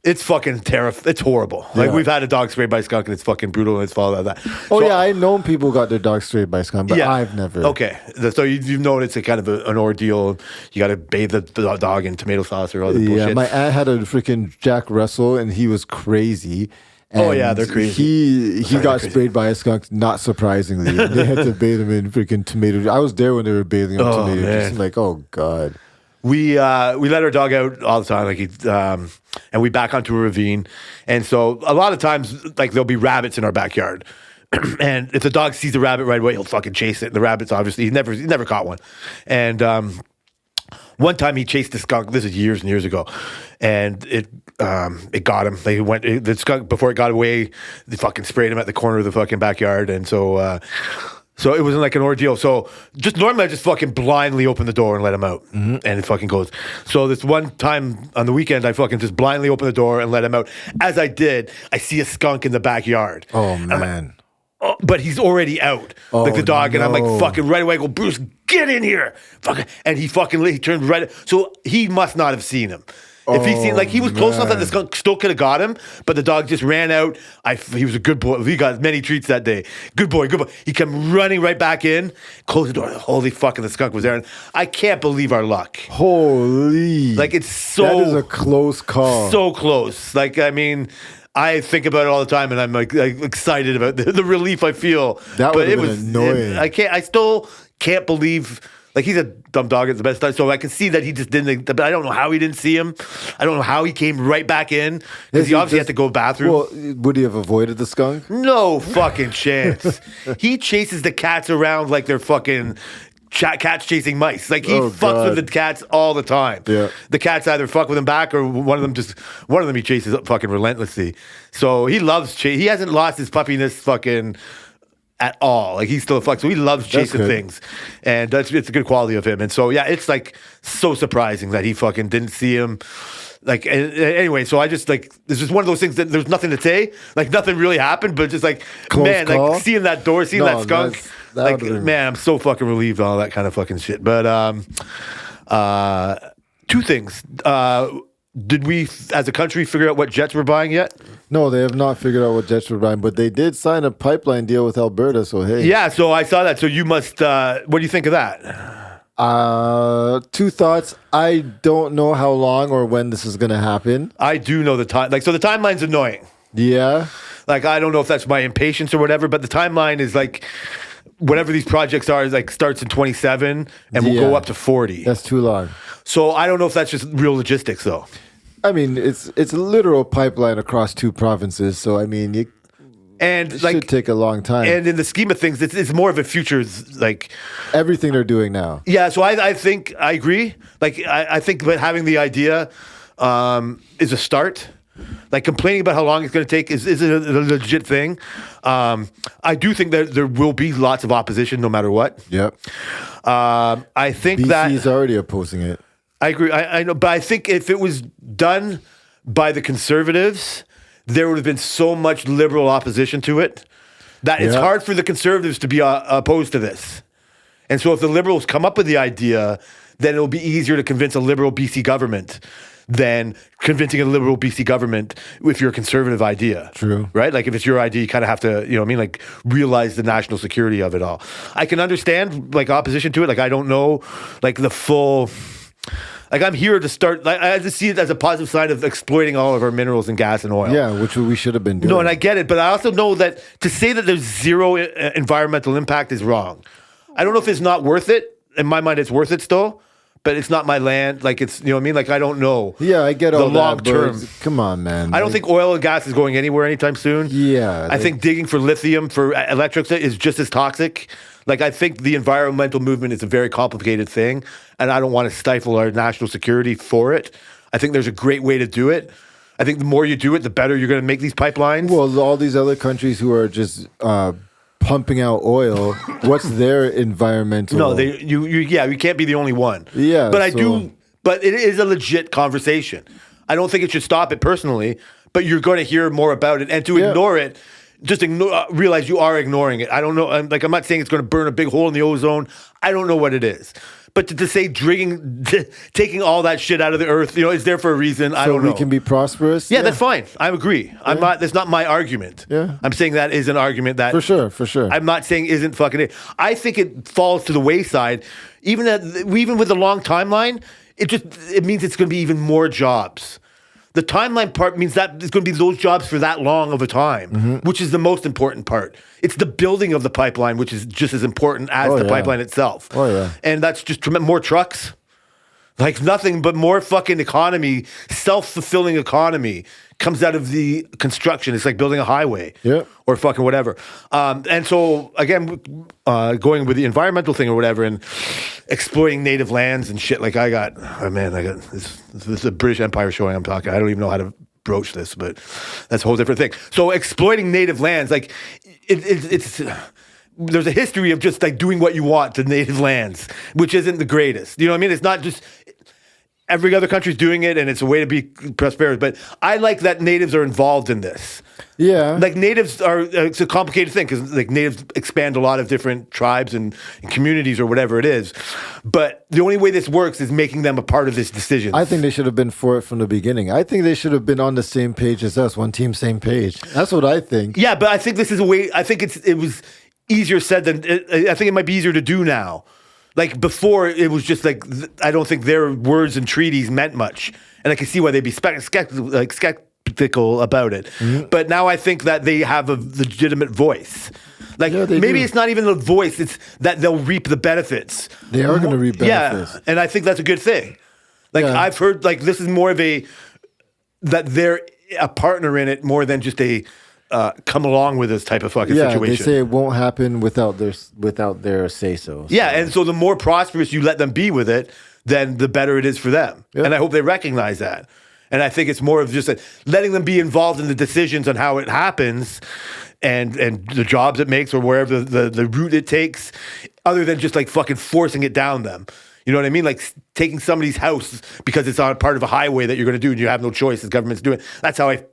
It's fucking terrifying. It's horrible. Like Yeah. we've had a dog sprayed by a skunk, and it's fucking brutal. And it's followed like that. Oh So- yeah, I know people got their dogs sprayed by skunk, but I've never. Okay, so you've known it's a kind of an ordeal. You got to bathe the dog in tomato sauce or all the Yeah, bullshit. my aunt had a freaking Jack Russell, and he was crazy. Oh, yeah, And they're crazy. He got crazy. sprayed by a skunk. Not surprisingly, they had to bathe him in freaking tomato juice. I was there when they were bathing him in tomato man. juice. I'm like, oh god. We let our dog out all the time, and we back onto a ravine, and so a lot of times, like there'll be rabbits in our backyard, and if the dog sees a rabbit right away, he'll fucking chase it. And the rabbits, obviously, he's never caught one, and one time he chased a skunk. This is years and years ago, and it got him. The skunk before it got away, they fucking sprayed him at the corner of the fucking backyard, and so. So it wasn't like an ordeal. So just normally I just fucking blindly open the door and let him out. And it fucking goes. So this one time on the weekend, I fucking just blindly open the door and let him out. As I did, I see a skunk in the backyard. Oh I'm like, man. oh, but he's already out. Like the dog. And I'm no. like fucking right away I go, Bruce, get in here. Fucking, and he turned right. So he must not have seen him. If he seen, like he was close enough that the skunk still could have got him, but the dog just ran out. He was a good boy. He got many treats that day. Good boy. He came running right back in, closed the door. Holy fucking, the skunk was there. And I can't believe our luck. Holy. Like it's so. That is a close call. So close. Like, I mean, I think about it all the time and I'm like excited about the relief I feel. That would have been annoying. I still can't believe. Like he's a dumb dog at the best time, so I can see that he just didn't. But I don't know how he didn't see him. I don't know how he came right back in because he obviously had to go to the bathroom. Well, would he have avoided the skunk? No fucking chance. He chases the cats around like they're fucking cats chasing mice. Like he fucks God. with the cats all the time. Yeah. The cats either fuck with him back or one of them he chases up fucking relentlessly. So he loves he hasn't lost his puppiness fucking at all. Like he's still a fuck. So he loves chasing good. things. And it's a good quality of him. And so yeah, it's like so surprising that he fucking didn't see him. Like anyway, so I just like this is one of those things that there's nothing to say. Like nothing really happened, but just like Close man, call? like seeing that door, seeing that skunk. that Like would've been- man, I'm so fucking relieved on all that kind of fucking shit. But two things. Did we, as a country, figure out what jets we're buying yet? No, they have not figured out what jets were buying, but they did sign a pipeline deal with Alberta, so hey. Yeah, so I saw that. So you must. What do you think of that? Two thoughts. I don't know how long or when this is going to happen. I do know the time. Like, so the timeline's annoying. Yeah. Like, I don't know if that's my impatience or whatever, but the timeline is like, whatever these projects are, is like starts in 27 and we'll go Yeah. up to 40. That's too long. So I don't know if that's just real logistics, though. I mean, it's a literal pipeline across 2 provinces. So I mean, it should take a long time. And in the scheme of things, it's more of a future, like everything they're doing now. Yeah, so I think I agree. Like I think that having the idea is a start. Like complaining about how long it's going to take is a legit thing. I do think that there will be lots of opposition no matter what. Yep. I think BC is already opposing it. I agree. I know, but I think if it was done by the Conservatives, there would have been so much liberal opposition to it that it's hard for the Conservatives to be opposed to this. And so if the Liberals come up with the idea, then it'll be easier to convince a liberal BC government than convincing a liberal BC government with your conservative idea. True. Right? Like if it's your idea, you kind of have to, you know what I mean? Like realize the national security of it all. I can understand like opposition to it. Like I don't know like the full... Like I'm here to start. Like, I just see it as a positive sign of exploiting all of our minerals and gas and oil. Yeah, which we should have been doing. No, and I get it, but I also know that to say that there's zero environmental impact is wrong. I don't know if it's not worth it. In my mind, it's worth it still, but it's not my land. Like it's, you know what I mean? Like I don't know. Yeah, I get all the long term. Come on, man. I don't think oil and gas is going anywhere anytime soon. Yeah, I think digging for lithium for electricity is just as toxic. Like, I think the environmental movement is a very complicated thing, and I don't want to stifle our national security for it. I think there's a great way to do it. I think the more you do it, the better you're going to make these pipelines. Well, all these other countries who are just pumping out oil, what's their environmental? No, you can't be the only one. Yeah, but but it is a legit conversation. I don't think it should stop it personally, but you're going to hear more about it, and to ignore it. Just realize you are ignoring it. I don't know. I'm not saying it's going to burn a big hole in the ozone. I don't know what it is. But to say taking all that shit out of the earth, is there for a reason. I don't know. So we can be prosperous? Yeah, that's fine. I agree. I'm not. That's not my argument. Yeah. I'm saying that is an argument that... For sure. I'm not saying isn't fucking it. I think it falls to the wayside. Even with the long timeline, it means it's going to be even more jobs. The timeline part means that it's going to be those jobs for that long of a time, which is the most important part. It's the building of the pipeline, which is just as important as the pipeline itself. Oh, yeah. And that's just more trucks. Like nothing but more fucking economy, self-fulfilling economy comes out of the construction. It's like building a highway or fucking whatever. And so, again, going with the environmental thing or whatever and exploiting native lands and shit. Like I got this is a British Empire showing I'm talking. I don't even know how to broach this, but that's a whole different thing. So exploiting native lands, like it's there's a history of just like doing what you want to native lands, which isn't the greatest. You know what I mean? It's not just every other country's doing it and it's a way to be prosperous. But I like that natives are involved in this. Yeah. Like natives are, it's a complicated thing because like natives expand a lot of different tribes and communities or whatever it is. But the only way this works is making them a part of this decision. I think they should have been for it from the beginning. I think they should have been on the same page as us, one team, same page. That's what I think. Yeah, but I think this is a way, I think it was easier said than, I think it might be easier to do now. Like before, it was just like, I don't think their words and treaties meant much. And I can see why they'd be skeptical about it. Mm-hmm. But now I think that they have a legitimate voice. Like maybe it's not even the voice, it's that they'll reap the benefits. They are going to reap benefits. Yeah, and I think that's a good thing. Like I've heard, like this is more of that they're a partner in it more than just a come along with this type of fucking situation. They say it won't happen without their say-so. Yeah, and so the more prosperous you let them be with it, then the better it is for them. Yeah. And I hope they recognize that. And I think it's more of just letting them be involved in the decisions on how it happens and the jobs it makes or wherever the route it takes, other than just like fucking forcing it down them. You know what I mean? Like taking somebody's house because it's on part of a highway that you're going to do and you have no choice. The government's doing it. That's how I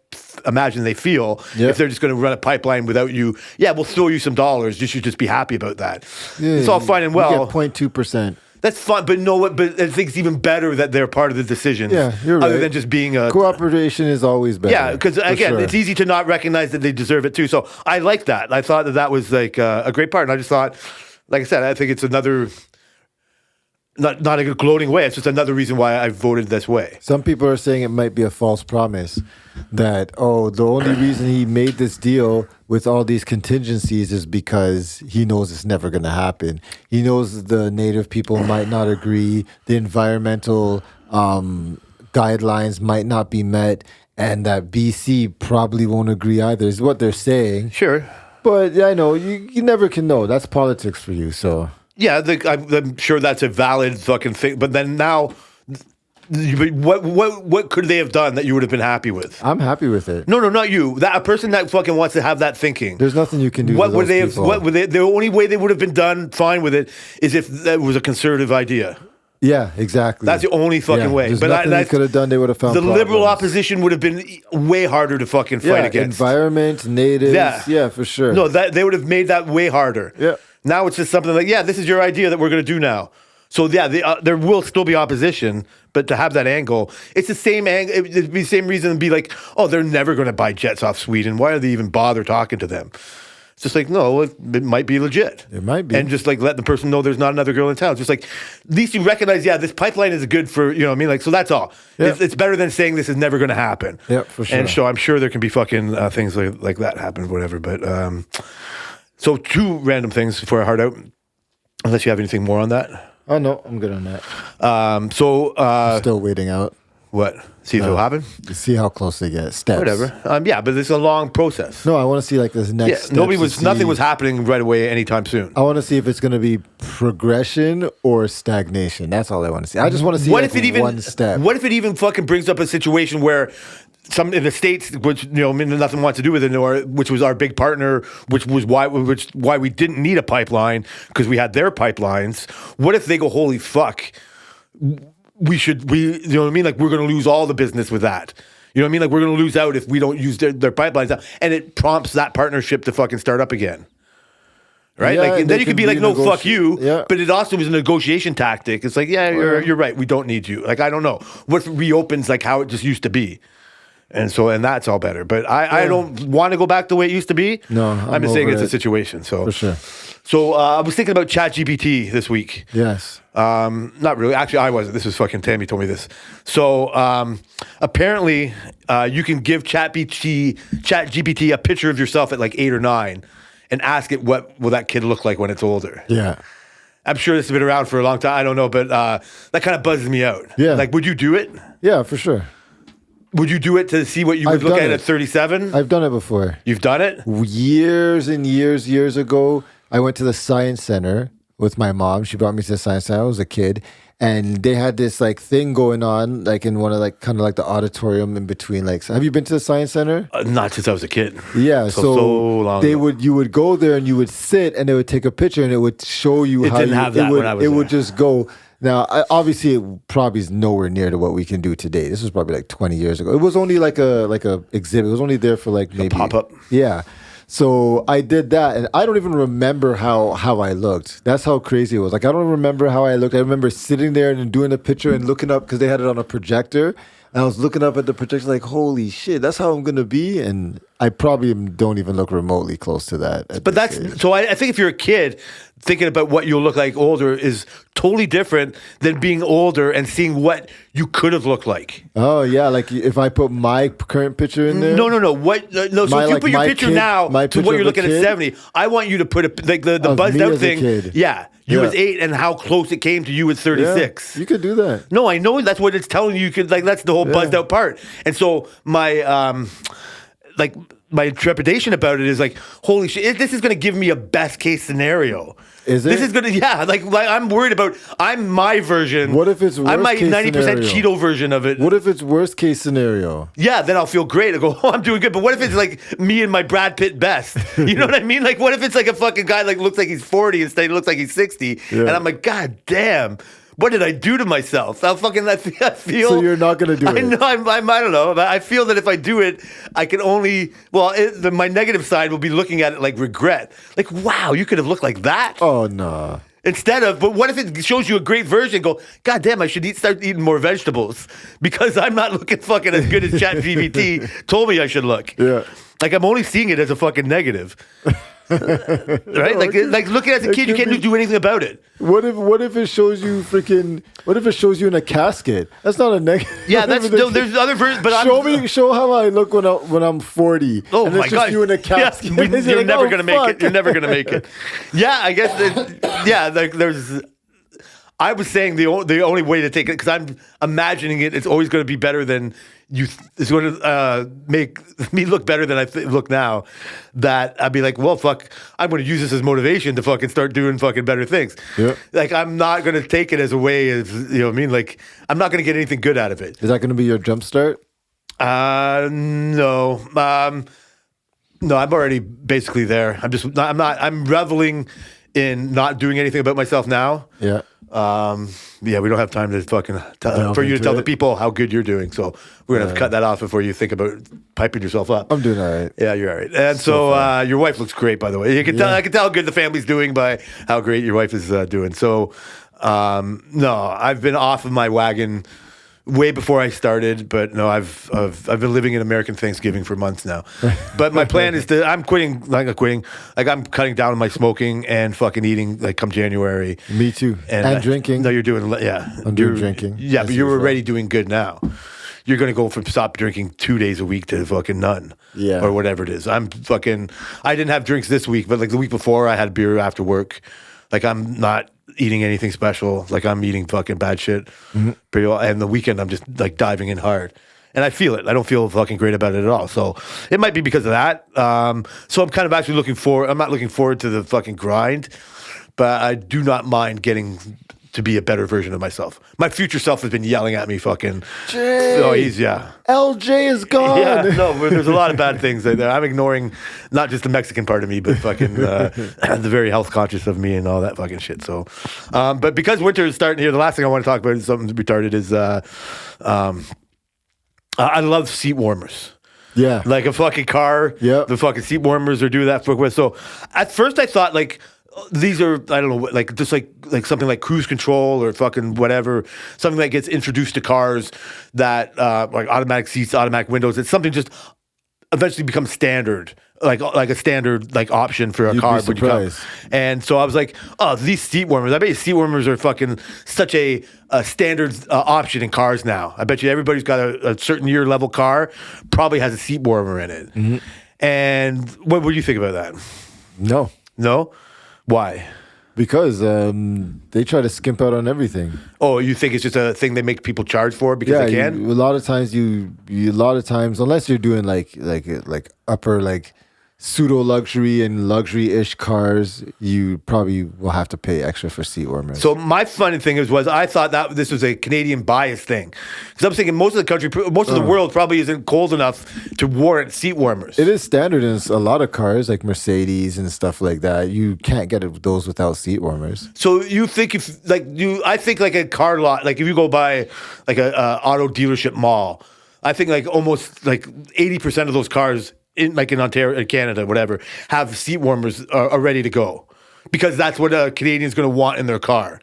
imagine they feel if they're just going to run a pipeline without you. Yeah, we'll throw you some dollars. You should just be happy about that. Yeah, it's all fine and well. You get 0.2%. That's fine, but but I think it's even better that they're part of the decisions. Yeah, you're right. Other than just being a... Cooperation is always better. Yeah, because again, it's easy to not recognize that they deserve it too. So I like that. I thought that was like a great part. And I just thought, like I said, I think it's another... Not a gloating way. It's just another reason why I voted this way. Some people are saying it might be a false promise that, the only reason he made this deal with all these contingencies is because he knows it's never going to happen. He knows the native people might not agree. The environmental guidelines might not be met, and that BC probably won't agree either. Is what they're saying. Sure. But yeah, I know you never can know. That's politics for you. So Yeah, I'm sure that's a valid fucking thing. But then now, what could they have done that you would have been happy with? I'm happy with it. No, not you. That a person that fucking wants to have that thinking. There's nothing you can do. What to would those they have? people. What would they? The only way they would have been done fine with it is if that was a conservative idea. Yeah, exactly. That's the only fucking way. There's but nothing they could have done. They would have found the liberal problems. opposition would have been way harder to fucking fight against. Environment, natives. Yeah. Yeah, for sure. No, they would have made that way harder. Yeah. Now it's just something like, yeah, this is your idea that we're going to do now. So yeah, there will still be opposition, but to have that angle, it's the same angle. It'd be the same reason to be like, oh, they're never going to buy jets off Sweden. Why do they even bother talking to them? It's just like, no, it might be legit. It might be. And just like let the person know there's not another girl in town. It's just like, at least you recognize, yeah, this pipeline is good for, you know what I mean? Like, so that's all. Yeah. It's better than saying this is never going to happen. Yeah, for sure. And so I'm sure there can be fucking things like that happen, whatever. But so 2 random things before I heart out, unless you have anything more on that. Oh no, I'm good on that. Still waiting out. What? See if it'll happen? See how close they get. Steps. Whatever. Yeah, but it's a long process. No, I want to see like this next. Yeah, steps to nothing see- was happening right away anytime soon. I want to see if it's going to be progression or stagnation. That's all I want to see. I just want to see What like if it even? one step. What if it even fucking brings up a situation where some in the states, which nothing wants to do with it, or which was our big partner, which why we didn't need a pipeline because we had their pipelines. What if they go, holy fuck? We you know what I mean? Like we're going to lose all the business with that. You know what I mean? Like we're going to lose out if we don't use their pipelines, and it prompts that partnership to fucking start up again. Right? Yeah, like and they then you could can be like, no, fuck renegotiate. you. Yeah. But it also was a negotiation tactic. It's like, yeah, you're right. We don't need you. Like, I don't know. What if it reopens like how it just used to be? And that's all better. But I don't want to go back the way it used to be. No, I'm just saying over it's a it. situation. So For sure. So I was thinking about ChatGPT this week. Yes. Not really. Actually, I wasn't. This was fucking Tammy told me this. So apparently, you can give ChatGPT a picture of yourself at like 8 or 9, and ask it what will that kid look like when it's older. Yeah. I'm sure this has been around for a long time. I don't know, but that kind of buzzes me out. Yeah. Like, would you do it? Yeah, for sure. Would you do it to see what you would I've look done at it. 37? I've done it before. You've done it? Years and years ago, I went to the science center with my mom. She brought me to the science center. I was a kid. And they had this like thing going on, like in one of like kind of like the auditorium in between. Like, have you been to the science center? Not since I was a kid. Yeah, so long ago. you would go there and you would sit and they would take a picture and it would show you It how didn't you, have that it would when I was it would there. just go. Now, obviously, it probably is nowhere near to what we can do today. This was probably like 20 years ago. It was only like a exhibit. It was only there for like maybe pop-up? Yeah. So I did that, and I don't even remember how I looked. That's how crazy it was. Like I don't remember how I looked. I remember sitting there and doing a picture and looking up because they had it on a projector. And I was looking up at the projector like, holy shit, that's how I'm gonna be. And I probably don't even look remotely close to that. But that's so. I think if you're a kid, thinking about what you'll look like older is totally different than being older and seeing what you could have looked like. Oh yeah, like if I put my current picture in there. No. What? No. So My, if you like, put your my picture kid- now my to picture what you're of a looking at kid? 70, I want you to put like the Of buzzed me out as a thing. kid. Yeah, you Yeah. was 8 and how close it came to you at Yeah, 36. you could do that. No, I know that's what it's telling you. You could like that's the whole buzzed out part. And so my my trepidation about it is like, holy shit, this is going to give me a best case scenario. Is it? This is going to, yeah, like I'm worried about, I'm my version. What if it's I'm my worst case 90% scenario? Cheeto version of it. What if it's worst case scenario? Yeah, then I'll feel great. I go, oh, I'm doing good. But what if it's like me and my Brad Pitt best? You know what I mean? Like, what if it's like a fucking guy like looks like he's 40 instead he looks like he's 60? Yeah. And I'm like, God damn. What did I do to myself? I feel. So you're not gonna do I it? know. I don't know. But I feel that if I do it, I can only. Well, my negative side will be looking at it like regret. Like, wow, you could have looked like that. Oh no. Instead of, but what if it shows you a great version? Go, God damn, I should start eating more vegetables because I'm not looking fucking as good as ChatGPT told me I should look. Yeah. Like I'm only seeing it as a fucking negative. Right? Like looking as a kid, you can't do anything about it. What if it shows you what if it shows you in a casket? That's not a negative. Yeah, there's other versions, but show how I look when I'm 40. Oh and my it's just God! you in a casket. Yeah, It's you're like, never oh, gonna make fuck. it. You're never gonna make it. Yeah, I guess. Yeah, like there's. I was saying the only way to take it, because I'm imagining it's always going to be better than it's going to make me look better than I look now. That I'd be like, well, fuck, I'm going to use this as motivation to fucking start doing fucking better things. Yeah. Like, I'm not going to take it as a way of, you know what I mean? Like, I'm not going to get anything good out of it. Is that going to be your jump start? No. No, I'm already basically there. I'm reveling in not doing anything about myself now. Yeah. Yeah, we don't have time to fucking for you to tell the people how good you're doing. So we're gonna have to cut that off before you think about piping yourself up. I'm doing all right. Yeah, you're all right. And so your wife looks great, by the way. You can tell. I can tell how good the family's doing by how great your wife is doing. So no, I've been off of my wagon way before I started, but no, I've been living in American Thanksgiving for months now. But my plan is I'm I'm cutting down on my smoking and fucking eating like come January. Me too. And drinking. No, you're doing I'm doing drinking. Yeah, but you're already doing good now. You're gonna go from stop drinking 2 days a week to fucking none. Yeah. Or whatever it is. I didn't have drinks this week, but like the week before I had beer after work. Like I'm not eating anything special. Like I'm eating fucking bad shit. Pretty well. And the weekend I'm just like diving in hard. And I feel it. I don't feel fucking great about it at all. So it might be because of that. So I'm kind of actually I'm not looking forward to the fucking grind, but I do not mind getting to be a better version of myself. My future self has been yelling at me fucking. Jay, LJ is gone. Yeah, no, but there's a lot of bad things there. I'm ignoring not just the Mexican part of me, but fucking the very health conscious of me and all that fucking shit. So, but because winter is starting here, the last thing I want to talk about is something retarded is I love seat warmers. Yeah. Like a fucking car. Yeah. The fucking seat warmers or do that for with. So at first I thought like, these are, I don't know, like just like something like cruise control or fucking whatever, something that gets introduced to cars that like automatic seats, automatic windows. It's something just eventually becomes standard, like a standard like option for a car. You'd be surprised. And so I was like, oh, these seat warmers. I bet you seat warmers are fucking such a standard option in cars now. I bet you everybody's got a certain year level car probably has a seat warmer in it. Mm-hmm. And what do you think about that? No? Why? Because they try to skimp out on everything. Oh, you think it's just a thing they make people charge for because they can? A lot of times, unless you're doing like upper like pseudo luxury and luxury-ish cars, you probably will have to pay extra for seat warmers. So my funny thing was I thought that this was a Canadian bias thing, because I'm thinking most of the world probably isn't cold enough to warrant seat warmers. It is standard in a lot of cars like Mercedes and stuff like that. You can't get those without seat warmers. So you think I think like a car lot, like if you go by like a auto dealership mall, I think like almost like 80% of those cars in Ontario, in Canada, whatever, have seat warmers are ready to go, because that's what a Canadian's going to want in their car.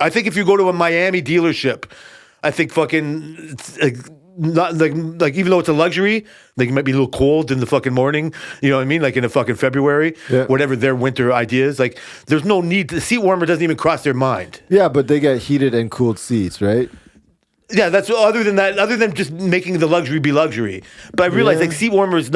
I think if you go to a Miami dealership, I think fucking it's not like even though it's a luxury, like it might be a little cold in the fucking morning. You know what I mean? Like in a fucking February, whatever their winter idea is. Like there's no need. The seat warmer doesn't even cross their mind. Yeah, but they get heated and cooled seats, right? Yeah, that's other than just making the luxury be luxury. But I realize like seat warmers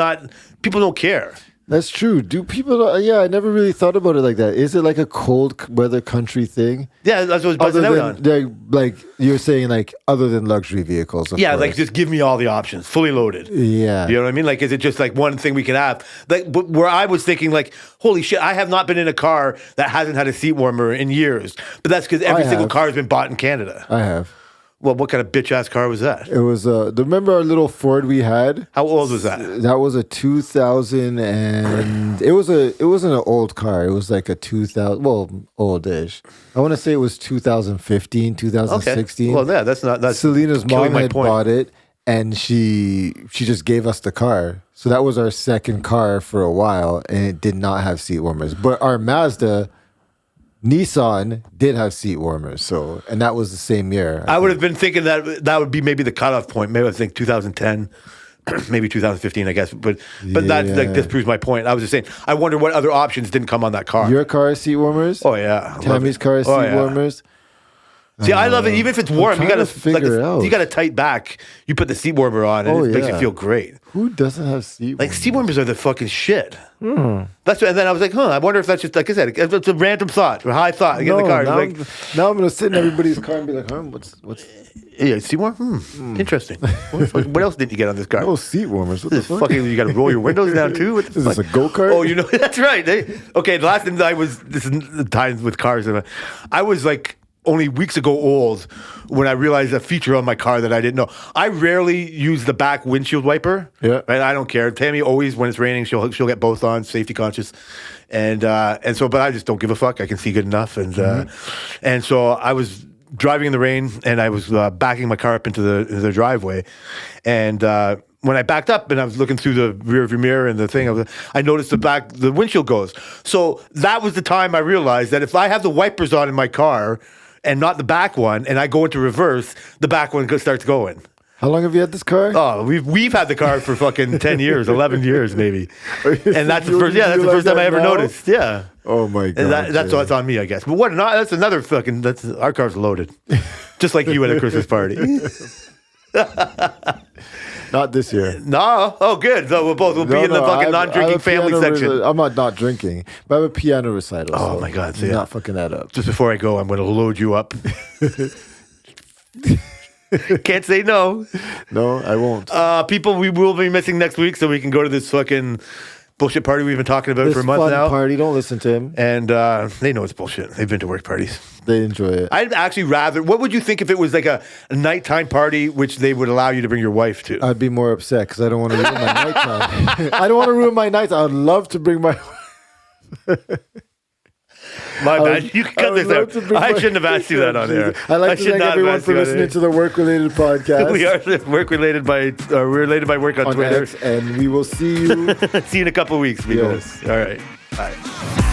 people don't care. That's true. Do people? Yeah, I never really thought about it like that. Is it like a cold weather country thing? Yeah, that's what I was buzzing out on. Like you're saying, like other than luxury vehicles. Of course. Like just give me all the options, fully loaded. Yeah, you know what I mean. Like, is it just like one thing we can have? Like, but where I was thinking, like, holy shit, I have not been in a car that hasn't had a seat warmer in years. But that's because every single car has been bought in Canada. I have. Well, what kind of bitch ass car was that? It was remember our little Ford we had? How old was that? That was a 2000 and it wasn't an old car. It was like a 2000, well, oldish. I want to say it was 2015, 2016. Okay. Well, yeah, that's Selena's mom had bought it and she just gave us the car. So that was our second car for a while and it did not have seat warmers. But our Nissan did have seat warmers, and that was the same year. I would have been thinking that would be maybe the cutoff point. Maybe I think 2010, maybe 2015, I guess. But that like this proves my point. I was just saying, I wonder what other options didn't come on that car. Your car has seat warmers? Oh yeah, Tammy's car has seat warmers. See, I love it. Even if it's warm, you trying got to figure it out. you got a tight back. You put the seat warmer on, and it makes you feel great. Who doesn't have seat Like warmers? seat warmers are the fucking shit. That's what, and then I was like, I wonder if that's just like I said, it's a random thought, or high thought. I get in the car, now, like, now I'm gonna sit in everybody's car and be like, what's yeah, seat warmer. Interesting. What else didn't you get on this car? no seat warmers? What the This fuck? fucking, you got to roll your windows down too. What the Is this fuck? a go-kart? Oh, you know that's right. Okay, the last time this is the times with cars. I was like only weeks ago old when I realized a feature on my car that I didn't know. I rarely use the back windshield wiper. Yeah. Right. I don't care. Tammy always, when it's raining, she'll get both on, safety conscious, and so, but I just don't give a fuck. I can see good enough, and so I was driving in the rain, and I was backing my car up into the driveway, and when I backed up and I was looking through the rearview mirror and the thing, I noticed the windshield goes. So that was the time I realized that if I have the wipers on in my car and not the back one, and I go into reverse, the back one starts going. How long have you had this car? Oh, we've had the car for fucking 10 years, 11 years maybe. And that's the first, You that's the realize first time that I ever now? noticed. Yeah. Oh my god! And that's what's on me, I guess. But that's another fucking, our car's loaded. Just like you at a Christmas party. Not this year. No? Oh, good. So we'll be in the fucking non-drinking family section. I'm not drinking, but I have a piano recital. Oh so my God, so I'm yeah. not fucking that up. Just before I go, I'm going to load you up. Can't say no. No, I won't. People we will be missing next week, so we can go to this fucking bullshit party we've been talking about This for a month fun now. party. Don't listen to him. And they know it's bullshit. They've been to work parties. They enjoy it. I'd actually rather. What would you think if it was like a nighttime party, which they would allow you to bring your wife to? I'd be more upset because I don't want to ruin my nighttime. I don't want to ruin my nights. I'd love to bring my. My I bad. would- You can cut I would this love out. to bring I my- shouldn't have asked you that on air. I like I to should thank not have everyone asked for you on listening air. to the work-related podcast. We are work related by work on Twitter. X, and we will see you. See you in a couple of weeks, people. Yes. All right. Bye.